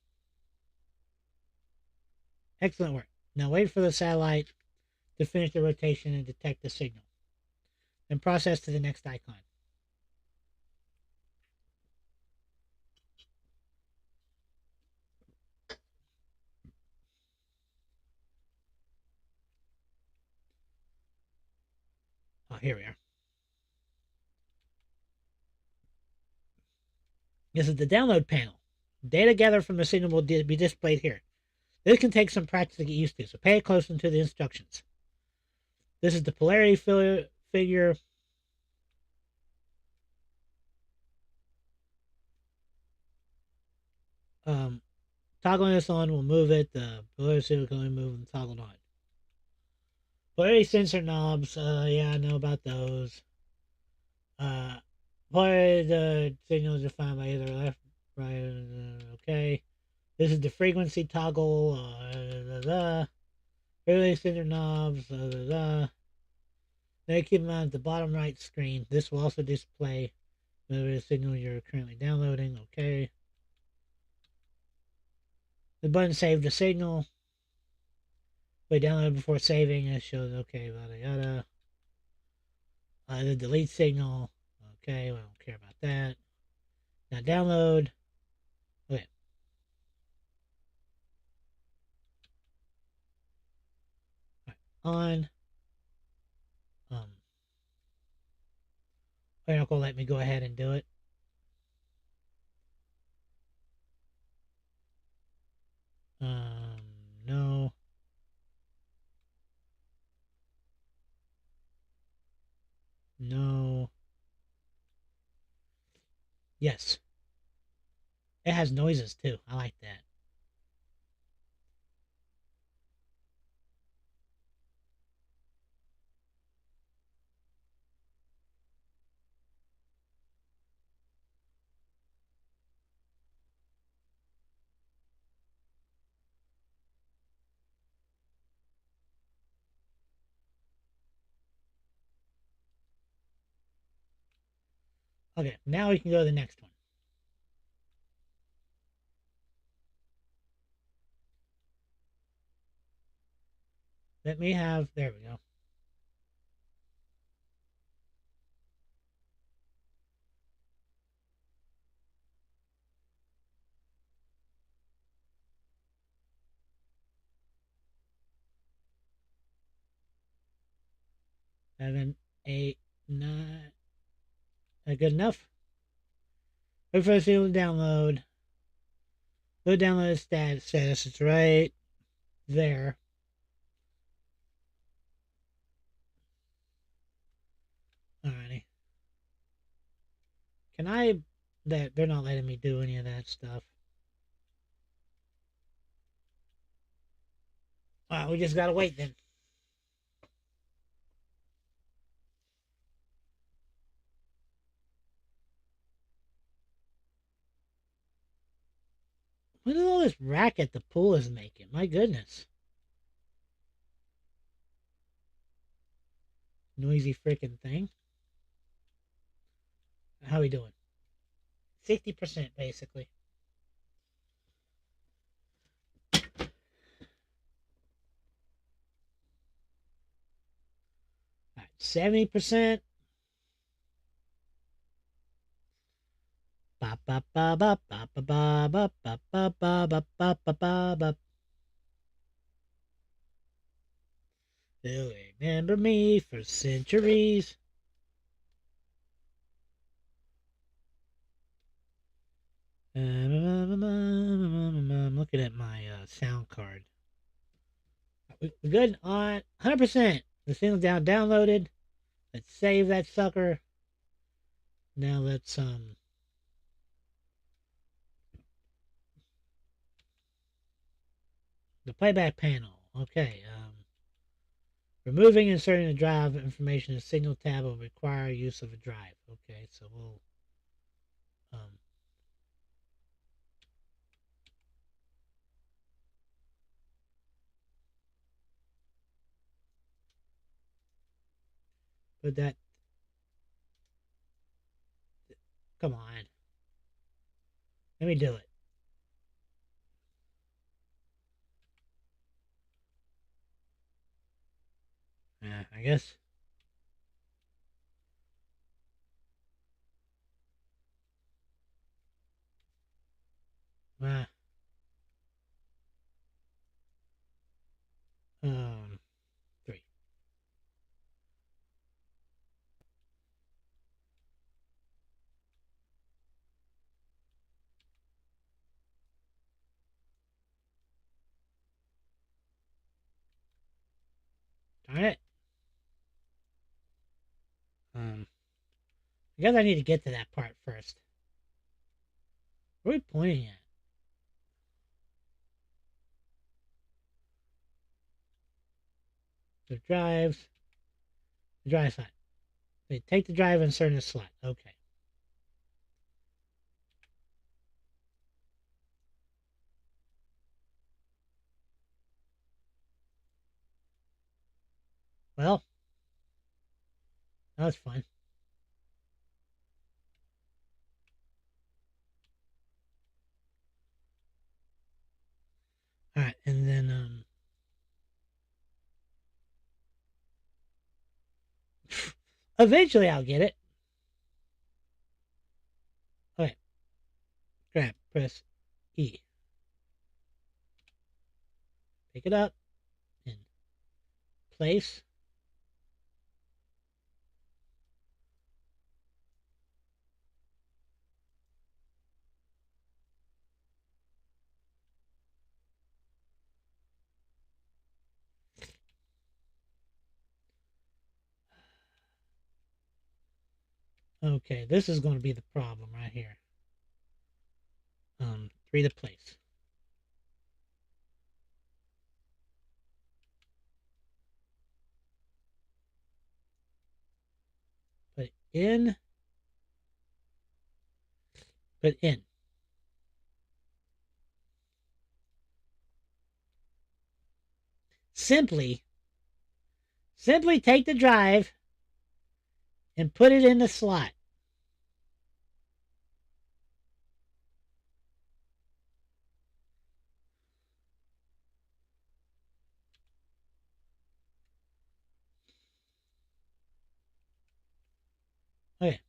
Excellent work. Now wait for the satellite to finish the rotation and detect the signal. Then process to the next icon. Oh, here we are. This is the download panel. Data gathered from the signal will be displayed here. This can take some practice to get used to, so pay close to the instructions. This is the polarity figure. Um, Toggling this on will move it. The polarity will only move and toggled on. Polarity sensor knobs. Yeah, I know about those. Polarity the signals are defined by either left, right. Okay. This is the frequency toggle. Polarity sensor knobs. Now keep in mind at the bottom right screen. This will also display whatever signal you're currently downloading. Okay. The button save the signal. We download before saving. It shows okay, yada yada. The delete signal. Okay, we don't care about that. Now download. Okay. Right. On. Um. Oracle let me go ahead and do it. Um. No. No. Yes. It has noises too. I like that. Okay. Now we can go to the next one. Let me have. There we go. Seven, eight, nine. Good enough. Wait for the signal to download. Go download the status. It's right there. Alrighty. Can I? That they're not letting me do any of that stuff. We just gotta wait then. What is all this racket the pool is making? My goodness. Noisy freaking thing. How we doing? 60% basically. Alright, 70%. Ba ba ba ba ba ba ba ba ba ba ba ba ba ba ba. They'll remember me for centuries. I'm looking at my sound card. We're good on 100%. The thing's downloaded. Let's save that sucker. Now let's the playback panel. Okay. Removing and inserting the drive information in the signal tab will require use of a drive. Okay, so we'll um, put that. Come on, let me do it. I guess. Uh, 3. I guess I need to get to that part first. What are we pointing at? The drives. The drive slot. They take the drive and insert in the slot. Okay. Well, that was fun. All right, and then eventually I'll get it. Okay, grab, press E, pick it up, and place. Okay, this is going to be the problem right here. 3 to place. Put in, put in. Simply take the drive and put it in the slot. Okay.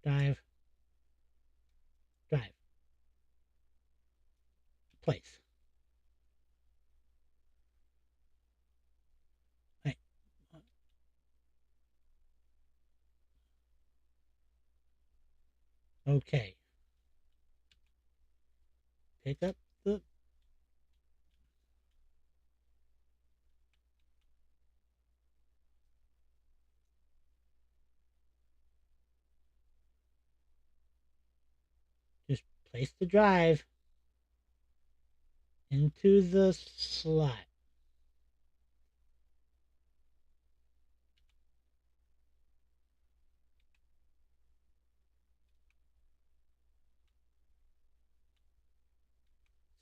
Drive, drive, place. Right. Okay. Pick up the. Just place the drive into the slot.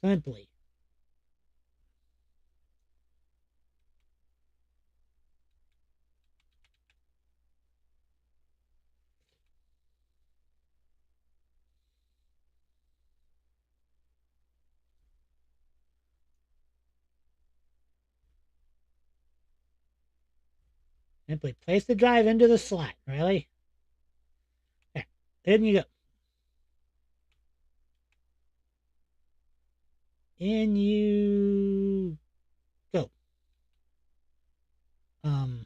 Simply. Simply place the drive into the slot. Really? There. In you go. In you go. Um.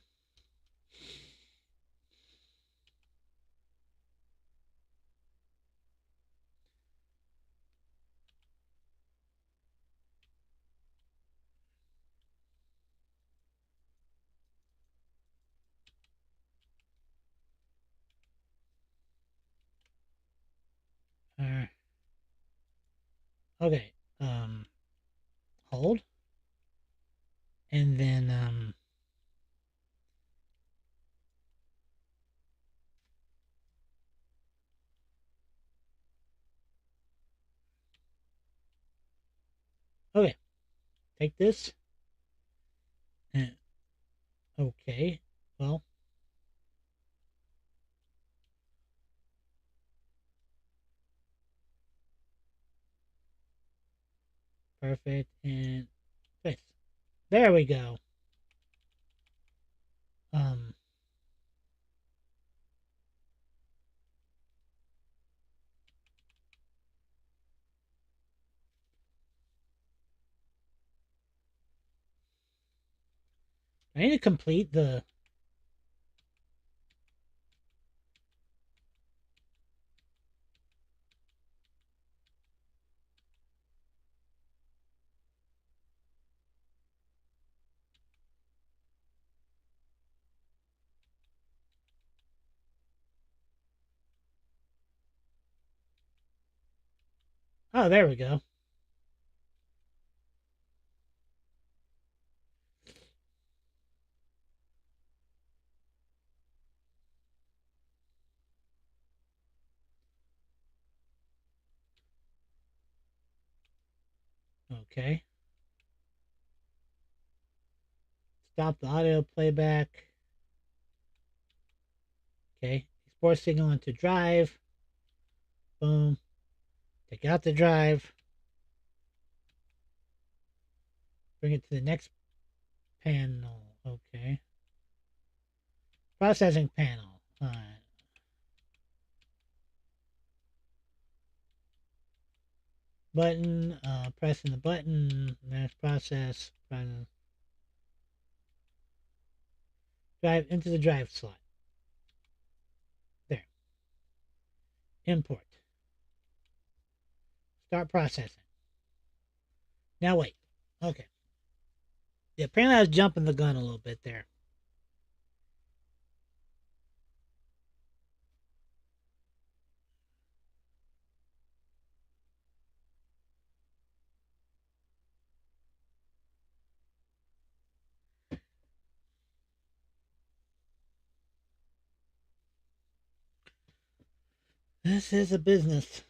Okay. Hold. And then okay. Take this. And, okay. Well, perfect. And this. There we go. Um. I need to complete the. Oh, there we go. Okay. Stop the audio playback. Okay. Export signal into drive. Boom. Take out the drive. Bring it to the next panel. Okay. Processing panel. All right. Button. Pressing the button. Manage process. Drive into the drive slot. There. Import. Start processing. Now wait. Okay. Yeah, apparently I was jumping the gun a little bit there. This is a business.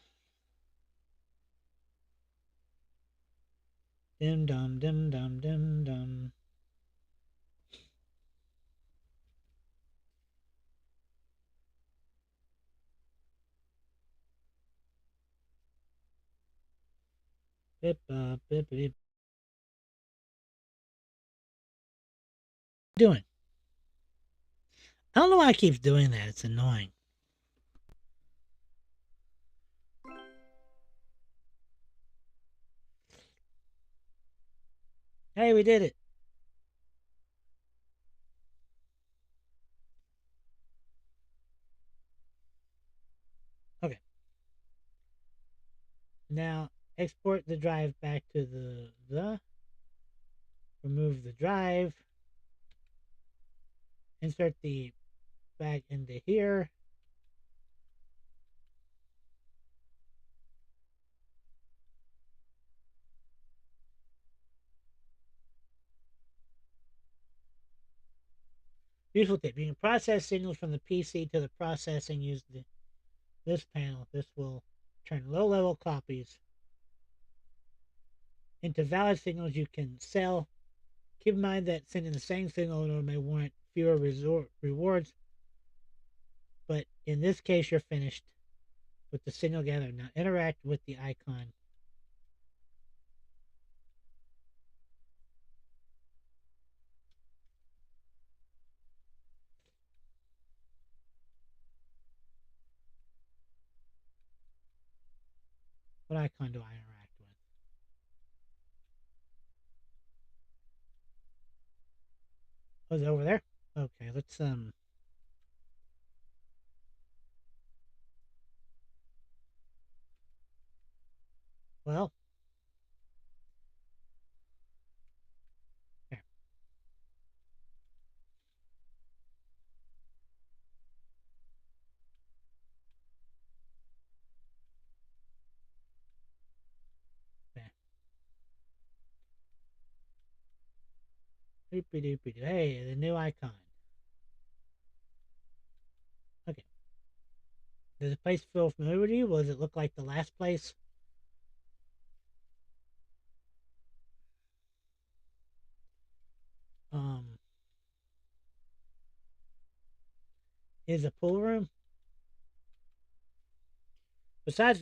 Dim dum dim dum dim dum. Bip bip bip. Doing. I don't know why it keeps doing that. It's annoying. Hey, we did it. Okay. Now export the drive back to the. Remove the drive. Insert the back into here. Useful tip. You can process signals from the PC to the processing using this panel. This will turn low-level copies into valid signals you can sell. Keep in mind that sending the same signal may warrant fewer rewards, but in this case you're finished with the signal gathered. Now interact with the icon. What icon do I interact with? Oh, is it over there? Okay, let's well, here. There. Doopy doopy doo. Hey, the new icon. Okay. Does the place feel familiar to you? Does it look like the last place? Um, is a pool room? Besides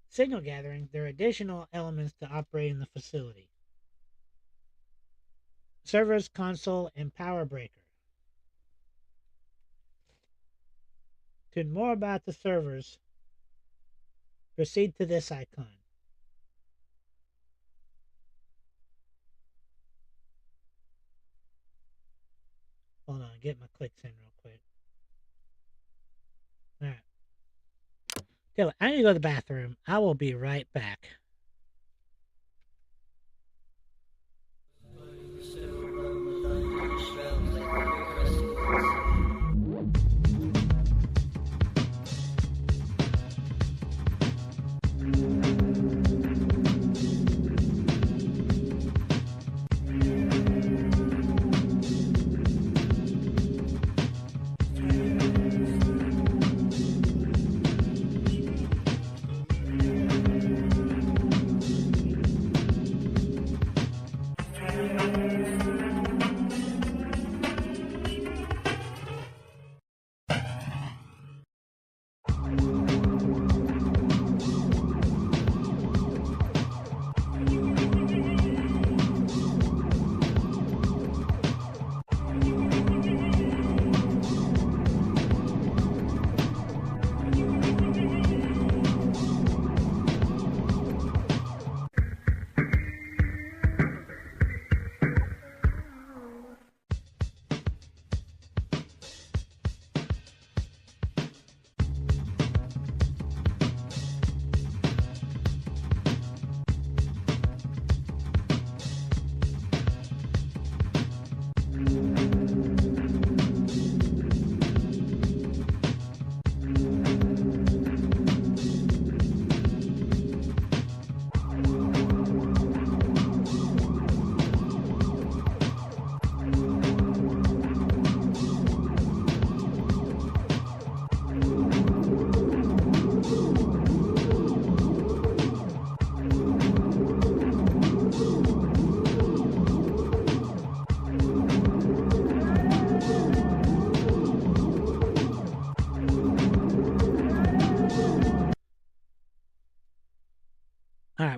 signal gathering, there are additional elements to operating the facility. Servers, console, and power breaker. To learn more about the servers, proceed to this icon. Hold on, get my clicks in real quick. Alright. I need to go to the bathroom. I will be right back.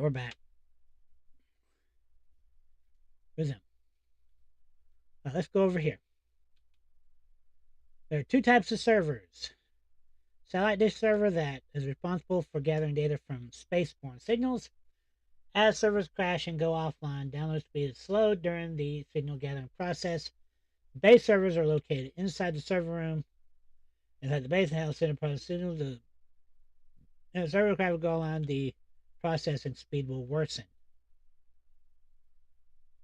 we're back. Resume. Let's go over here. There are two types of servers. Satellite dish server that is responsible for gathering data from spaceborne signals. As servers crash and go offline, download speed is slowed during the signal gathering process. Base servers are located inside the server room. Inside the base and help send a process signal. The server crash will go online. The processing speed will worsen.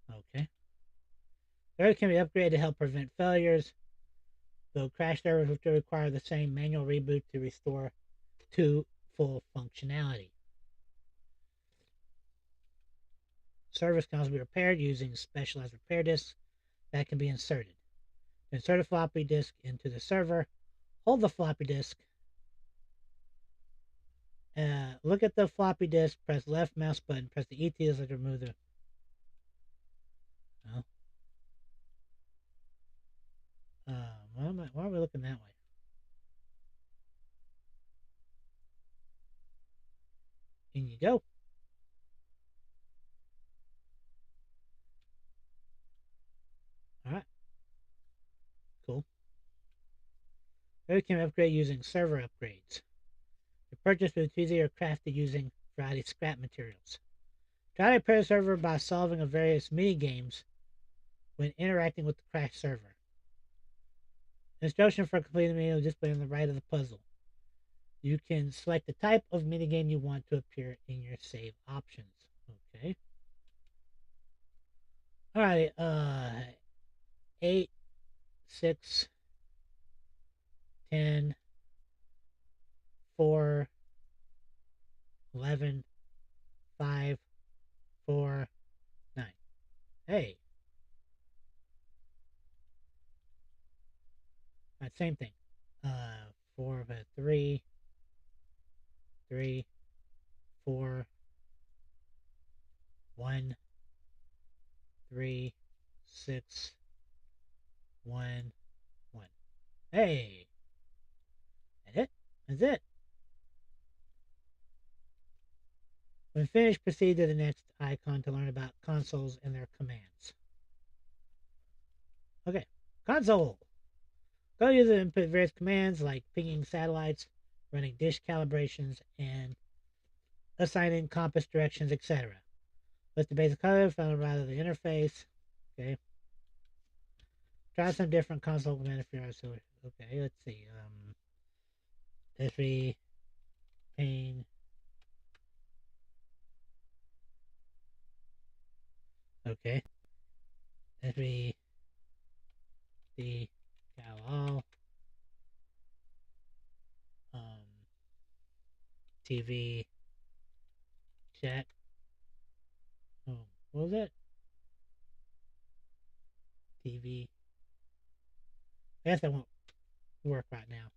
Okay. Servers can be upgraded to help prevent failures, though crash servers will still require the same manual reboot to restore to full functionality. Servers can also be repaired using specialized repair disks that can be inserted. Insert a floppy disk into the server, hold the floppy disk, look at the floppy disk, press left mouse button, press the ET to remove the. Oh, why are we looking that way? In you go. All right, cool. Server can upgrade using server upgrades. The purchase with easy or crafted using a variety of scrap materials. Try to repair the server by solving a various mini games when interacting with the crashed server. Instruction for completing the mini will display on the right of the puzzle. You can select the type of minigame you want to appear in your save options. Okay. Alright, 8, 6, 10, 4, 11, 5, 4, 9. Hey. Alright, same thing. 4, 3, 3, 4, 1, 3, 6, 1, 1. Hey. That's it. That's it. When finished, proceed to the next icon to learn about consoles and their commands. Okay, console. Go use it to input various commands like pinging satellites, running dish calibrations, and assigning compass directions, etc. List the basic color found right of the interface. Okay. Try some different console commands for your so okay, let's see. SV ping. Okay. SV the cal all. Um TV chat. Oh, what was it? TV. I guess that won't work right now.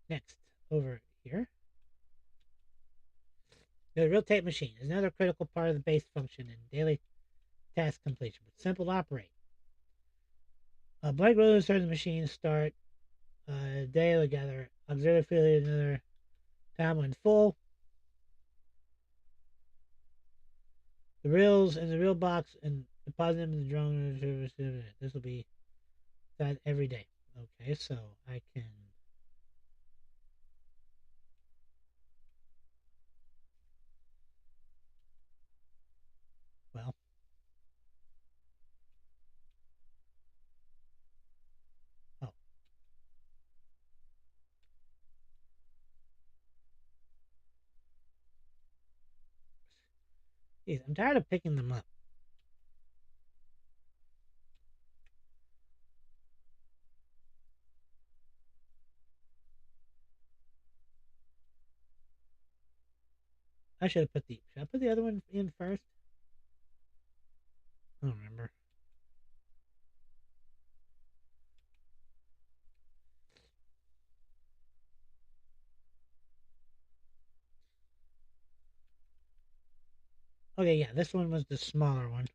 Next, over here. The real tape machine is another critical part of the base function in daily task completion, but simple to operate. Blank ruler starts the machine start day together. Auxiliary affiliate another time when full. The reels in the reel box and deposit them in the drone. This will be that every day. Okay, so I can. Well, oh, geez, I'm tired of picking them up. I should have put the. Should I put the other one in first? I don't remember. Okay, yeah, this one was the smaller one.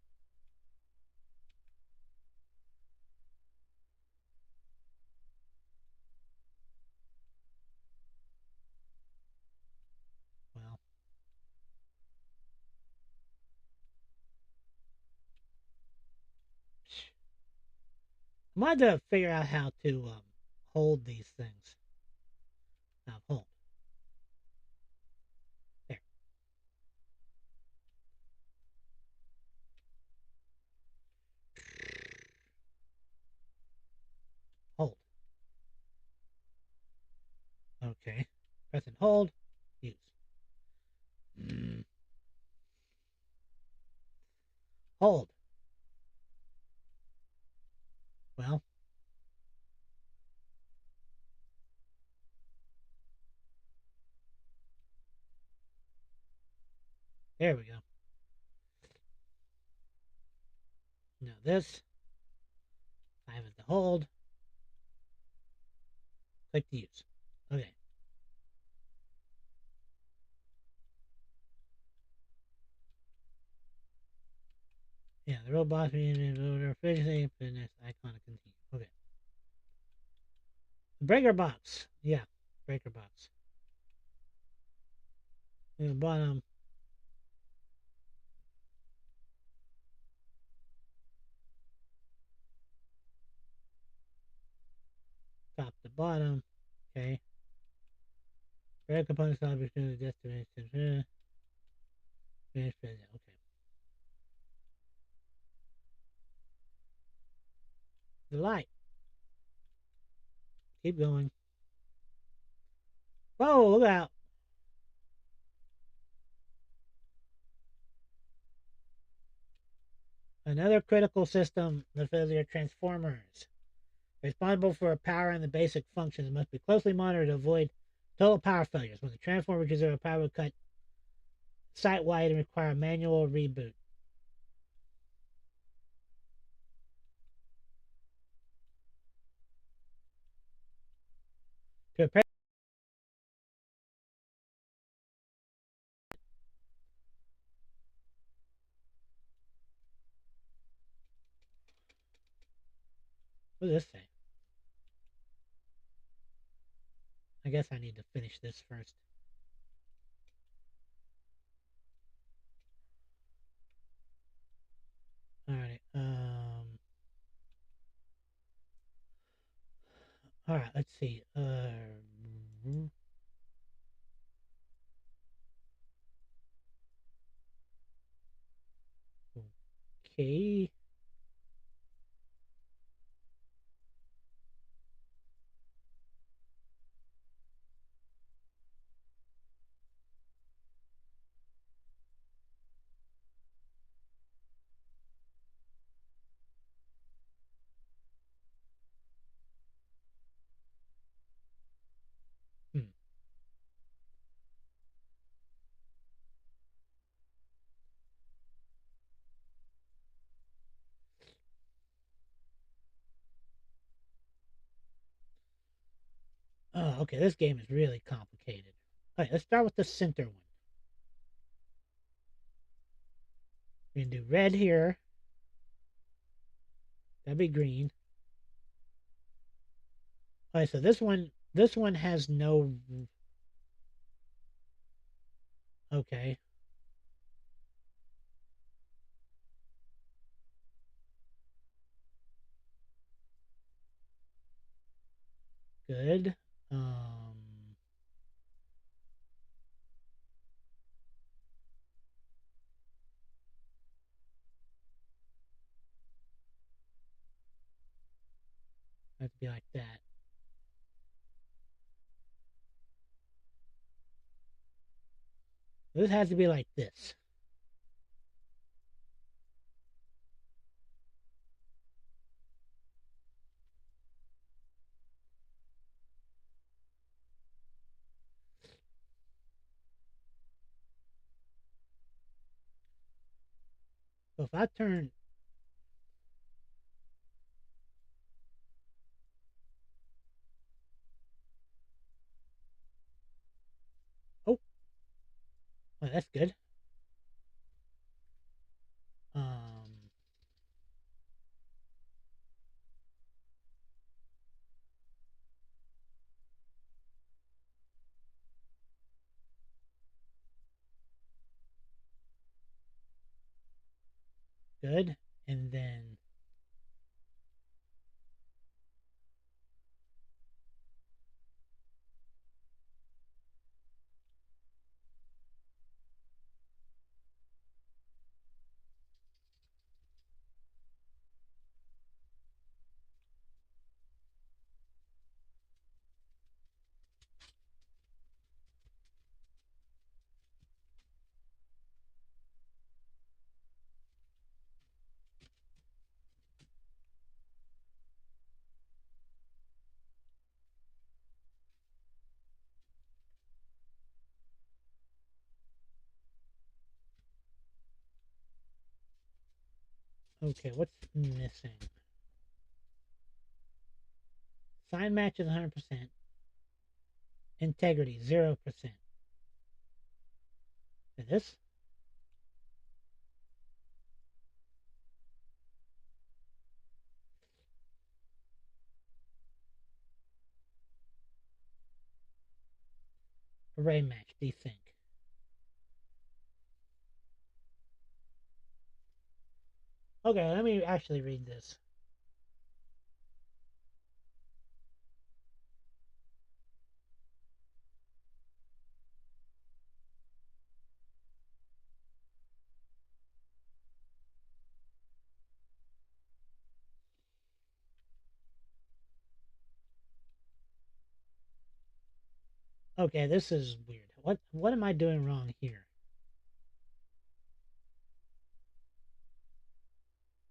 Well, I wanted to figure out how to hold these things. Hold. There. Hold. Okay. Press and hold. Use. Mm. Hold. Well, there we go. Now this. 5 is the hold. Click to use. Okay. Yeah, the robot being physically and this icon to continue. Okay. The breaker box. Yeah. Breaker box. In the bottom. Top to bottom. Okay. Breaker components between the destination. Finish. Okay. The light. Keep going. Whoa, look out. Another critical system, the failure transformers. Responsible for powering the basic functions must be closely monitored to avoid total power failures. When the transformer reaches zero, power will cut site-wide and require a manual reboot. To repair. What does this say? I guess I need to finish this first. Alright, alright, let's see. Okay. Hmm. Oh, okay, this game is really complicated. Alright, let's start with the center one. We're gonna do red here. That'd be green. Alright, so this one has no. Okay, good. Have to be like that. This has to be like this. So if I turn. Oh, well, that's good. Um, good. And then Okay, what's missing? Sign match is 100%. Integrity 0%. This array match desync. Okay, let me actually read this. Okay, this is weird. What am I doing wrong here?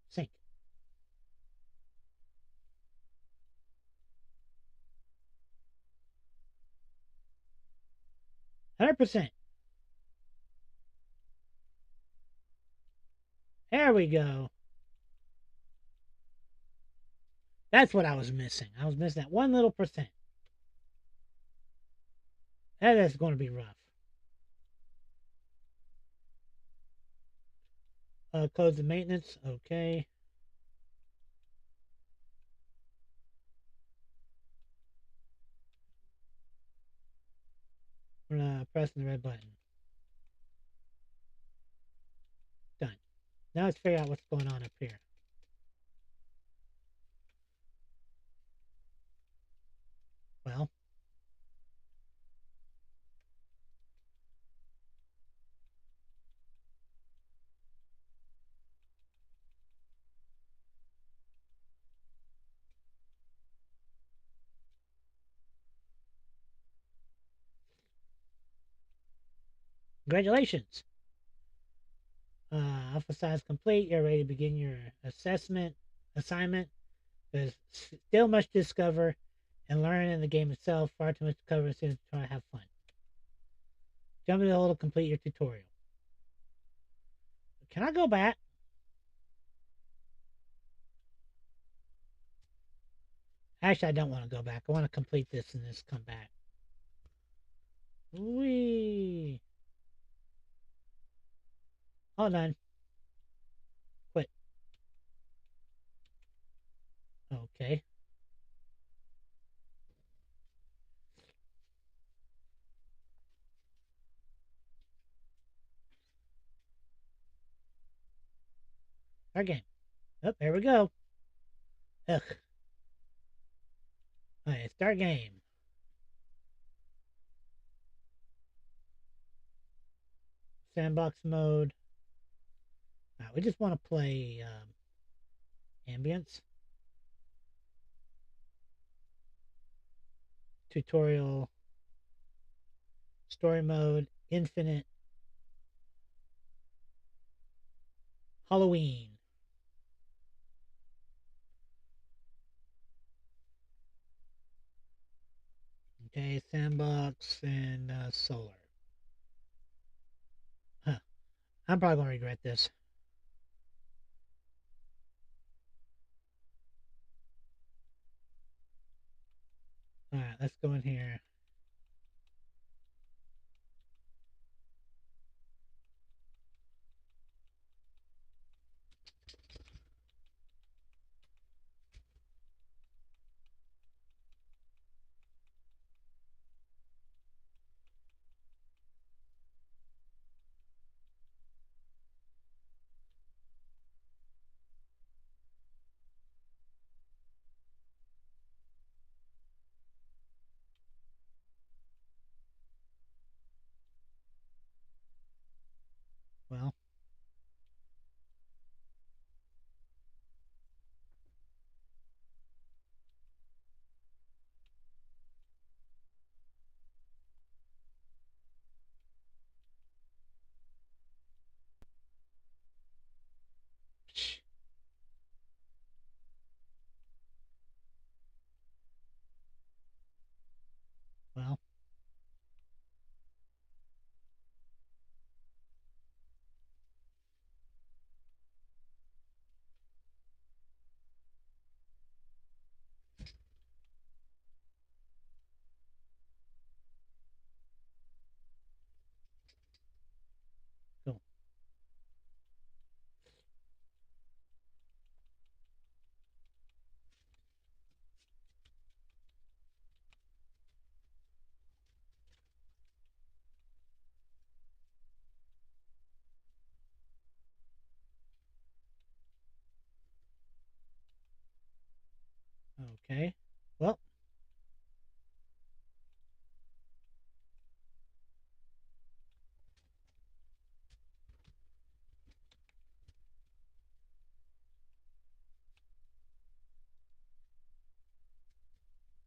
Sync. 100%. There we go. That's what I was missing. I was missing that one little percent. That is going to be rough. Close the maintenance. Okay. Pressing the red button. Done. Now let's figure out what's going on up here. Well, congratulations. Alpha size complete. You're ready to begin your assignment. There's still much to discover and learn in the game itself. Far too much to cover as soon as you try to have fun. Jump in the hole to complete your tutorial. Can I go back? Actually, I don't want to go back. I want to complete this and just come back. Wee. Hold on. Quit. Okay. Our game. Oh, there we go. Ugh. Alright, start game. Sandbox mode. Alright, we just want to play ambience. Tutorial. Story mode. Infinite. Halloween. Okay, sandbox and solar. Huh. I'm probably going to regret this. Alright, let's go in here. Okay. Well,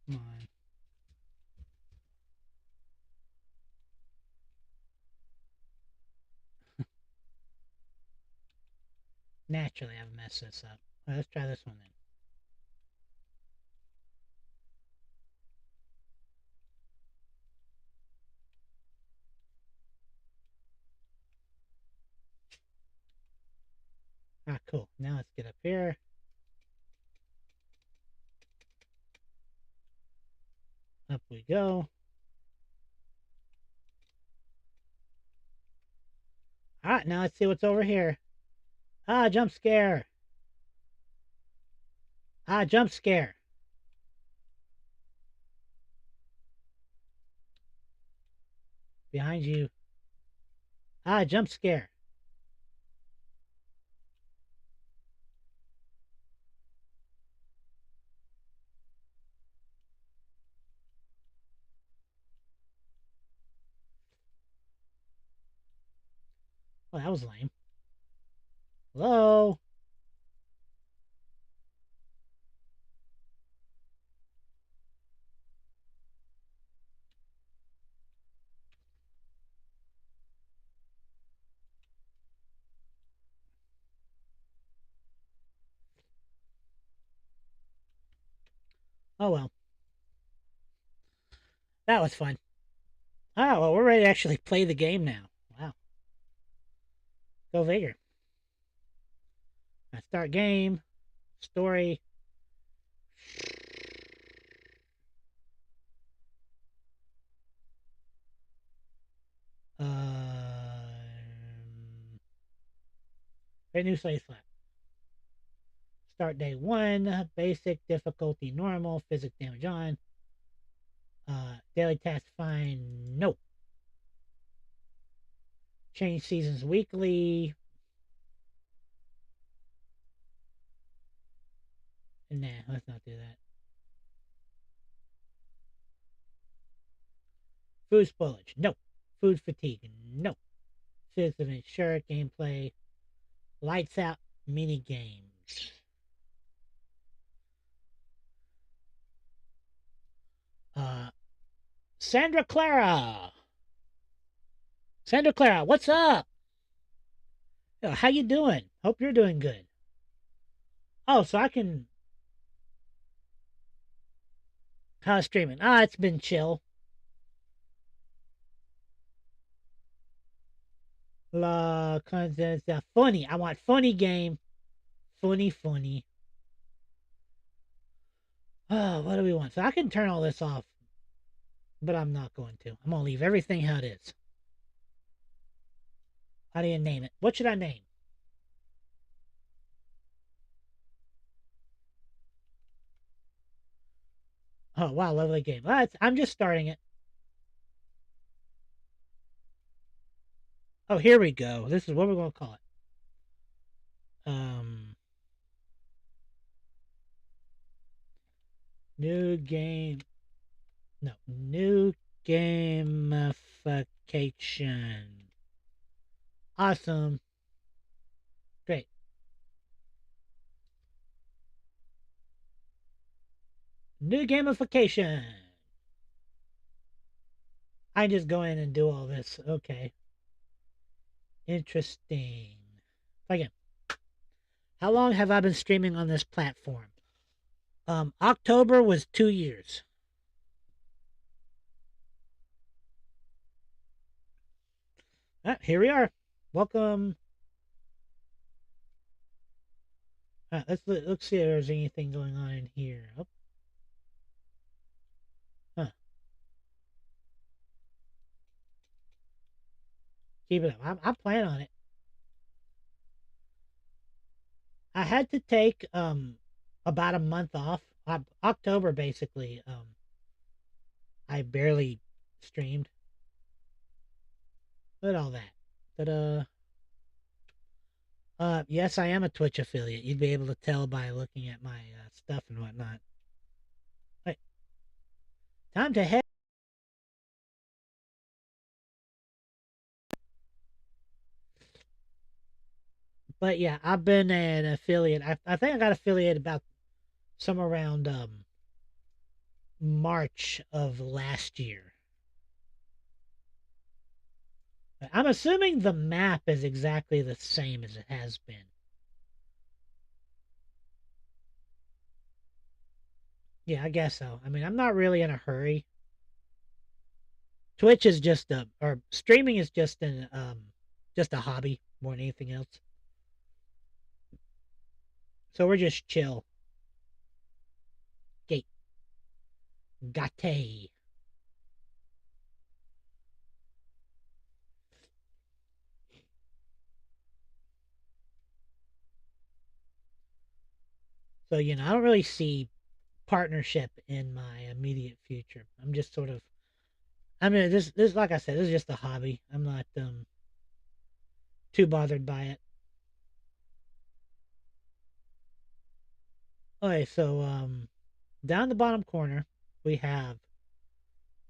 come on. Naturally, I've messed this up. Well, let's try this one then. Ah, cool. Now let's get up here. Up we go. All right, now let's see what's over here. Ah, jump scare. Ah, jump scare. Behind you. Ah, jump scare. Oh, that was lame. Hello? Oh, well. That was fun. Oh, well, we're ready to actually play the game now. Wow. Go figure. I start game. Story. Create new save file. Start day one. Basic difficulty normal. Physics damage on. Daily task fine. Nope. Change seasons weekly. Nah, let's not do that. Food spoilage. Nope. Food fatigue. Nope. Physics of insurance gameplay. Lights out mini games. Uh, Sandra Clara. Sandra Clara, what's up? How you doing? Hope you're doing good. Oh, so I can streaming. Ah, it's been chill. La content funny. I want funny game. Funny. Oh, what do we want? So I can turn all this off, but I'm not going to. I'm gonna leave everything how it is. How do you name it? What should I name? Oh wow, lovely game. I'm just starting it. Oh, here we go. This is what we're gonna call it. Um, new game. No, new gamification. Awesome. Great. New gamification. I just go in and do all this. Okay. Interesting. Again, how long have I been streaming on this platform? October was 2 years. Here we are. Welcome. Let's see if there's anything going on in here. Oh, huh. Keep it up. I'm planning on it. I had to take about a month off. October basically. I barely streamed. Look at all that. Ta-da. Yes, I am a Twitch affiliate. You'd be able to tell by looking at my stuff and whatnot. Time to head. But yeah, I've been an affiliate. I think I got affiliated about somewhere around March of last year. I'm assuming the map is exactly the same as it has been. Yeah, I guess so. I mean, I'm not really in a hurry. Twitch is just a, or streaming is just a hobby more than anything else. So we're just chill. Gate, gate. So I don't really see partnership in my immediate future. I'm just sort of, I mean, this like I said, this is just a hobby. I'm not too bothered by it. Okay, so down the bottom corner we have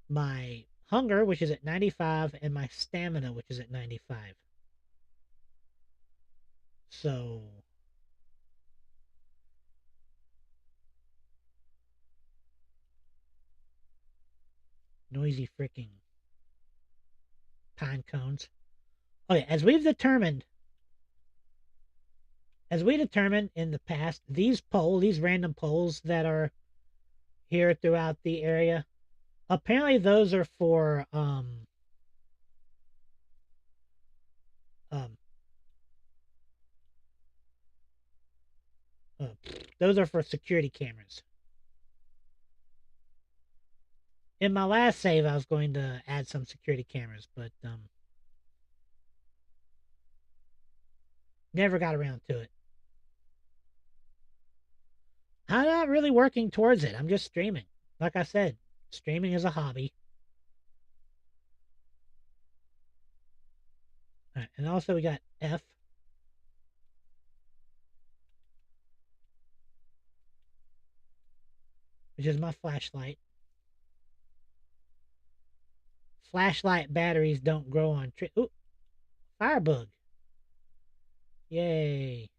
my hunger, which is at 95, and my stamina, which is at 95. So noisy freaking pine cones. Okay, as we determined in the past, these random poles that are here throughout the area, apparently those are for um uh, those are for security cameras. In my last save, I was going to add some security cameras, but never got around to it. I'm not really working towards it. I'm just streaming. Like I said, streaming is a hobby. All right, and also we got F, which is my flashlight. Flashlight batteries don't grow on trees. Ooh, firebug. Yay.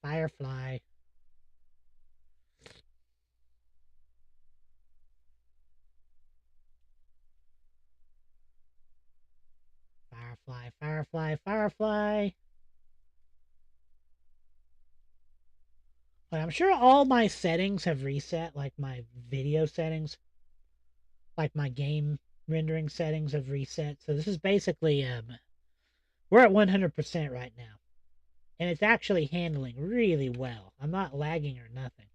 Firefly. Firefly, firefly, firefly. But I'm sure all my settings have reset, like my video settings, like my game rendering settings have reset. So this is basically we're at 100% right now. And it's actually handling really well. I'm not lagging or nothing.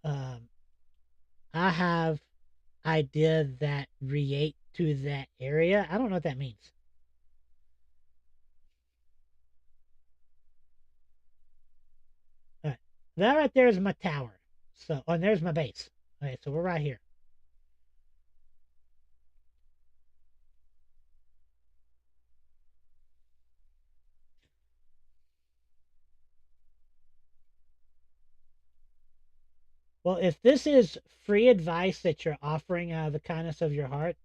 Um, I have idea that reate to that area. I don't know what that means. All right. That right there is my tower. So, oh, and there's my base. Okay, so we're right here. Well, if this is free advice that you're offering out of the kindness of your heart,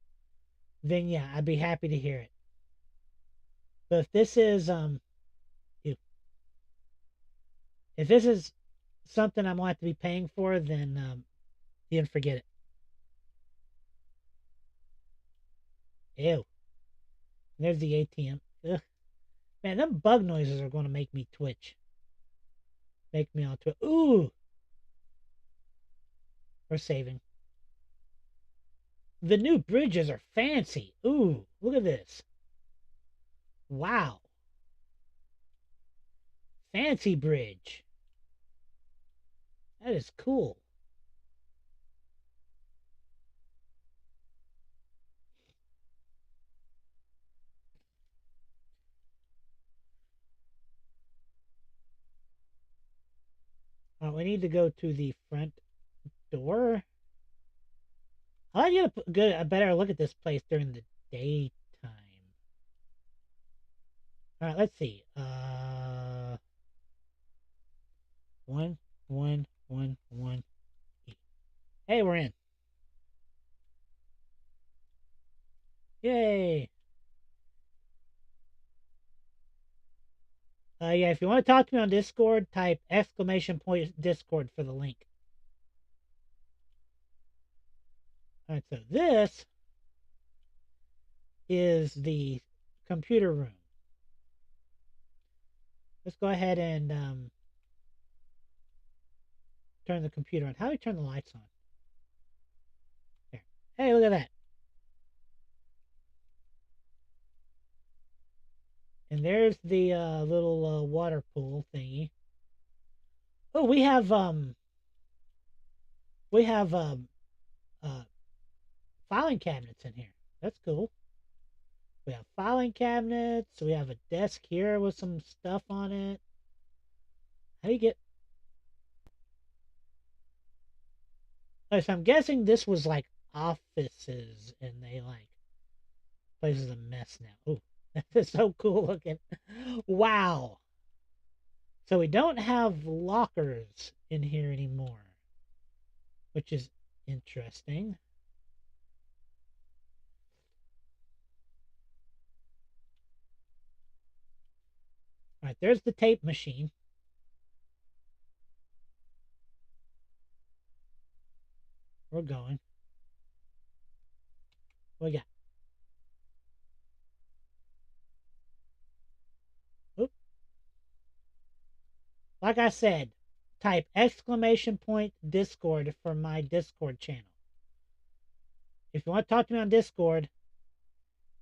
then yeah, I'd be happy to hear it. But if if this is something I'm gonna have to be paying for, then forget it. Ew. There's the ATM. Ugh. Man, them bug noises are gonna make me twitch. Make me on twitch. Ooh, we're saving. The new bridges are fancy. Ooh, look at this. Wow. Fancy bridge. That is cool. We need to go to the front door. I like you to get a better look at this place during the daytime. All right, let's see. One, one, one, one. Hey, we're in. Yay! Yeah, if you want to talk to me on Discord, type exclamation point Discord for the link. All right, so this is the computer room. Let's go ahead and turn the computer on. How do we turn the lights on? There. Hey, look at that. And there's the little water pool thingy. Oh, we have uh, filing cabinets in here. That's cool. We have filing cabinets. We have a desk here with some stuff on it. How do you get? Oh, so I'm guessing this was like offices, and they like place is a mess now. Oh, that is so cool looking. Wow. So we don't have lockers in here anymore, which is interesting. All right, there's the tape machine. We're going. What we got? Oop. Like I said, type exclamation point Discord for my Discord channel. If you want to talk to me on Discord,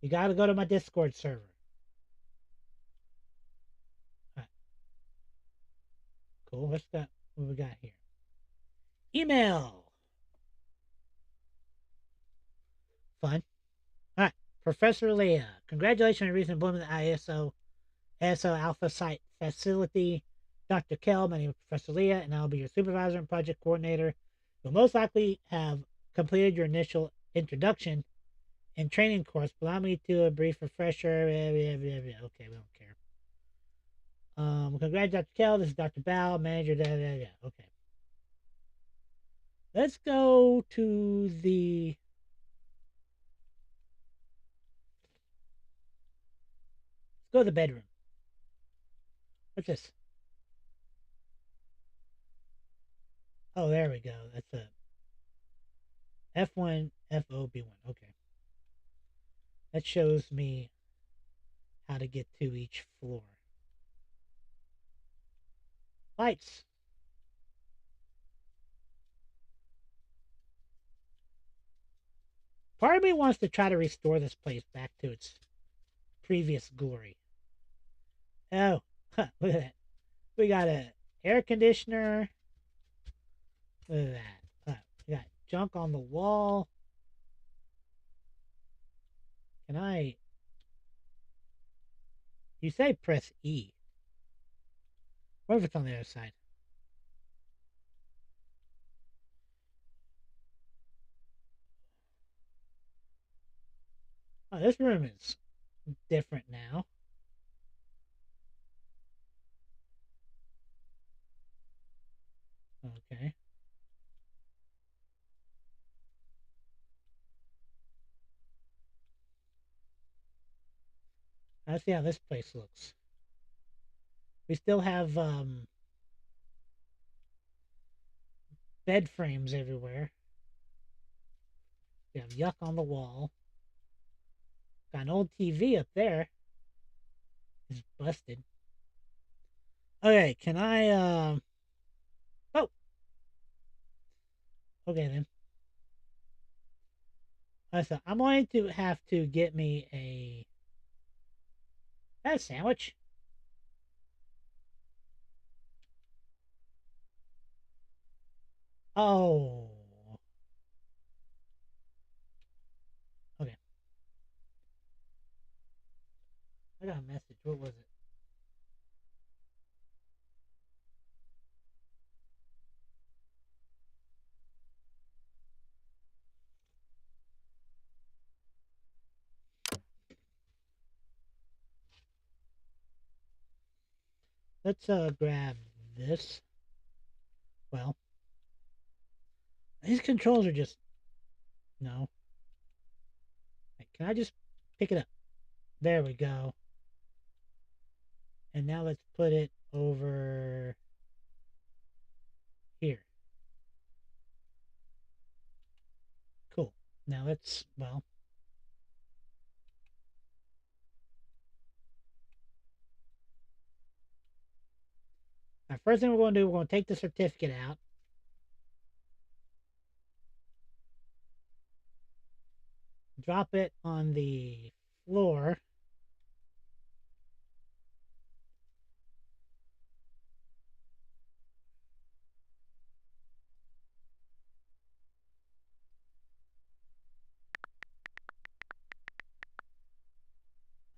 you got to go to my Discord server. All right, cool. What's that? What we got here? Email. Fun. All right. Professor Leah, congratulations on your recent employment at ISO Alpha Site Facility. Dr. Kell, my name is Professor Leah, and I'll be your supervisor and project coordinator. You'll most likely have completed your initial introduction and training course. Allow me to a brief refresher. Okay, we don't care. Congrats, Dr. Kell. This is Dr. Bao, manager. Okay. Let's go to the. Let's go to the bedroom. What's this? Oh, there we go. That's a F1 FOB1. Okay. That shows me how to get to each floor. Lights. Part of me wants to try to restore this place back to its previous glory. Oh, huh, look at that. We got a air conditioner. Look at that. We got junk on the wall. Can I? You say press E. What if it's on the other side? Oh, this room is different now. Okay. Let's see how this place looks. We still have bed frames everywhere. We have yuck on the wall. Got an old TV up there. It's busted. Okay, can I oh, okay then. So I'm going to have to get me a sandwich. Oh. Okay. I got a message. What was it? let's grab this. Well, these controls are just no. Can I just pick it up? There we go. And now let's put it over here. Cool. Now let's, well, first thing we're going to do, we're going to take the certificate out. Drop it on the floor.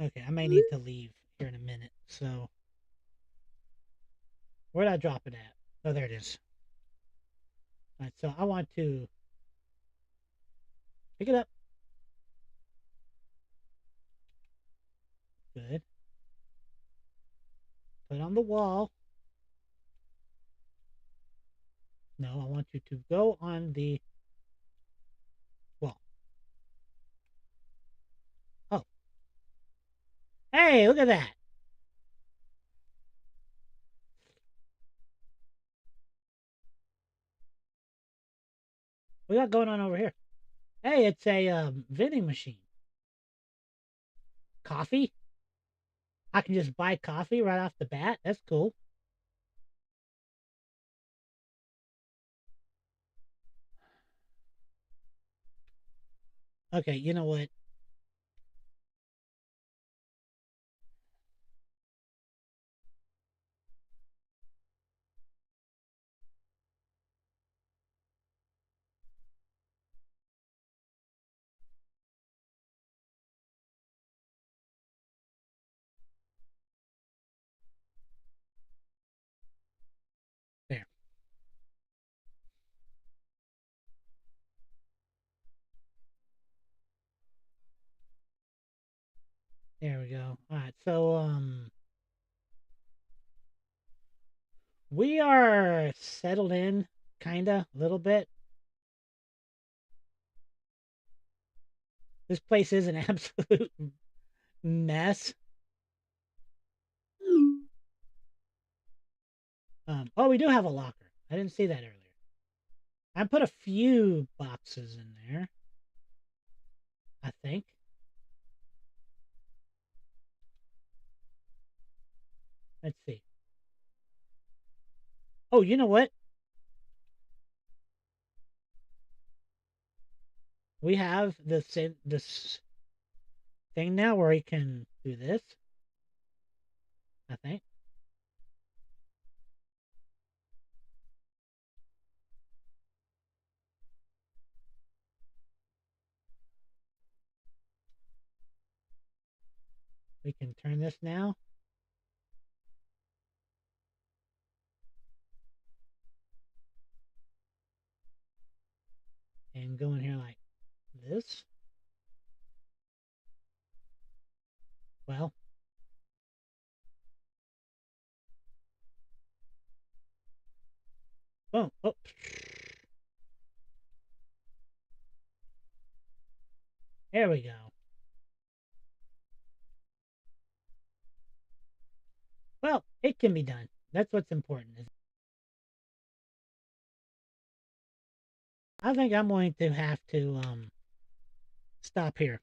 Okay, I may need to leave here in a minute. So, where did I drop it at? Oh, there it is. All right, so I want to pick it up. Good. Put it on the wall. No, I want you to go on the wall. Oh, hey, look at that. What we got going on over here? Hey, it's a vending machine. Coffee? I can just buy coffee right off the bat. That's cool. Okay, you know what? There. There we go. All right, so we are settled in, kinda, a little bit. This place is an absolute mess. Oh, we do have a locker. I didn't see that earlier. I put a few boxes in there, I think. Let's see. Oh, you know what? We have this thing now where we can do this, I think. We can turn this now and go in here like this. Well, boom. Oh, there we go. Well, it can be done. That's what's important. I think I'm going to have to stop here.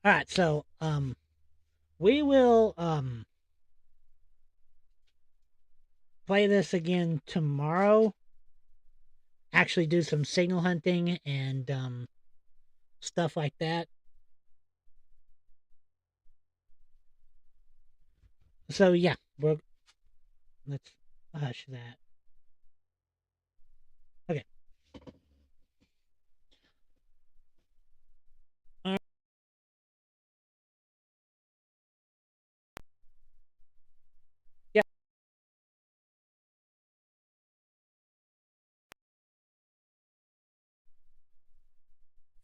All right, so we will play this again tomorrow. Actually, do some signal hunting and stuff like that. So yeah, let's hush that. Okay. All right. Yeah.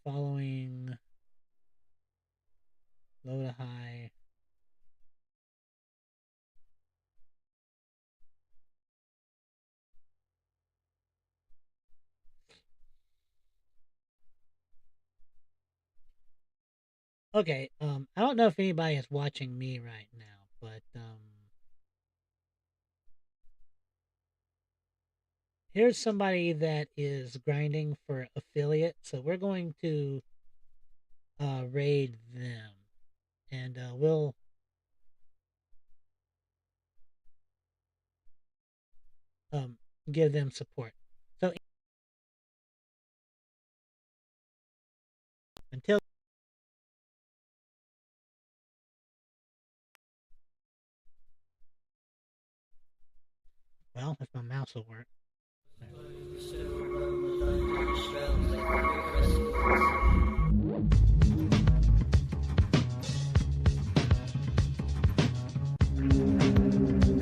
Following Okay, I don't know if anybody is watching me right now, but here's somebody that is grinding for affiliate, so we're going to raid them, and we'll um give them support. So until well, if my mouse will work.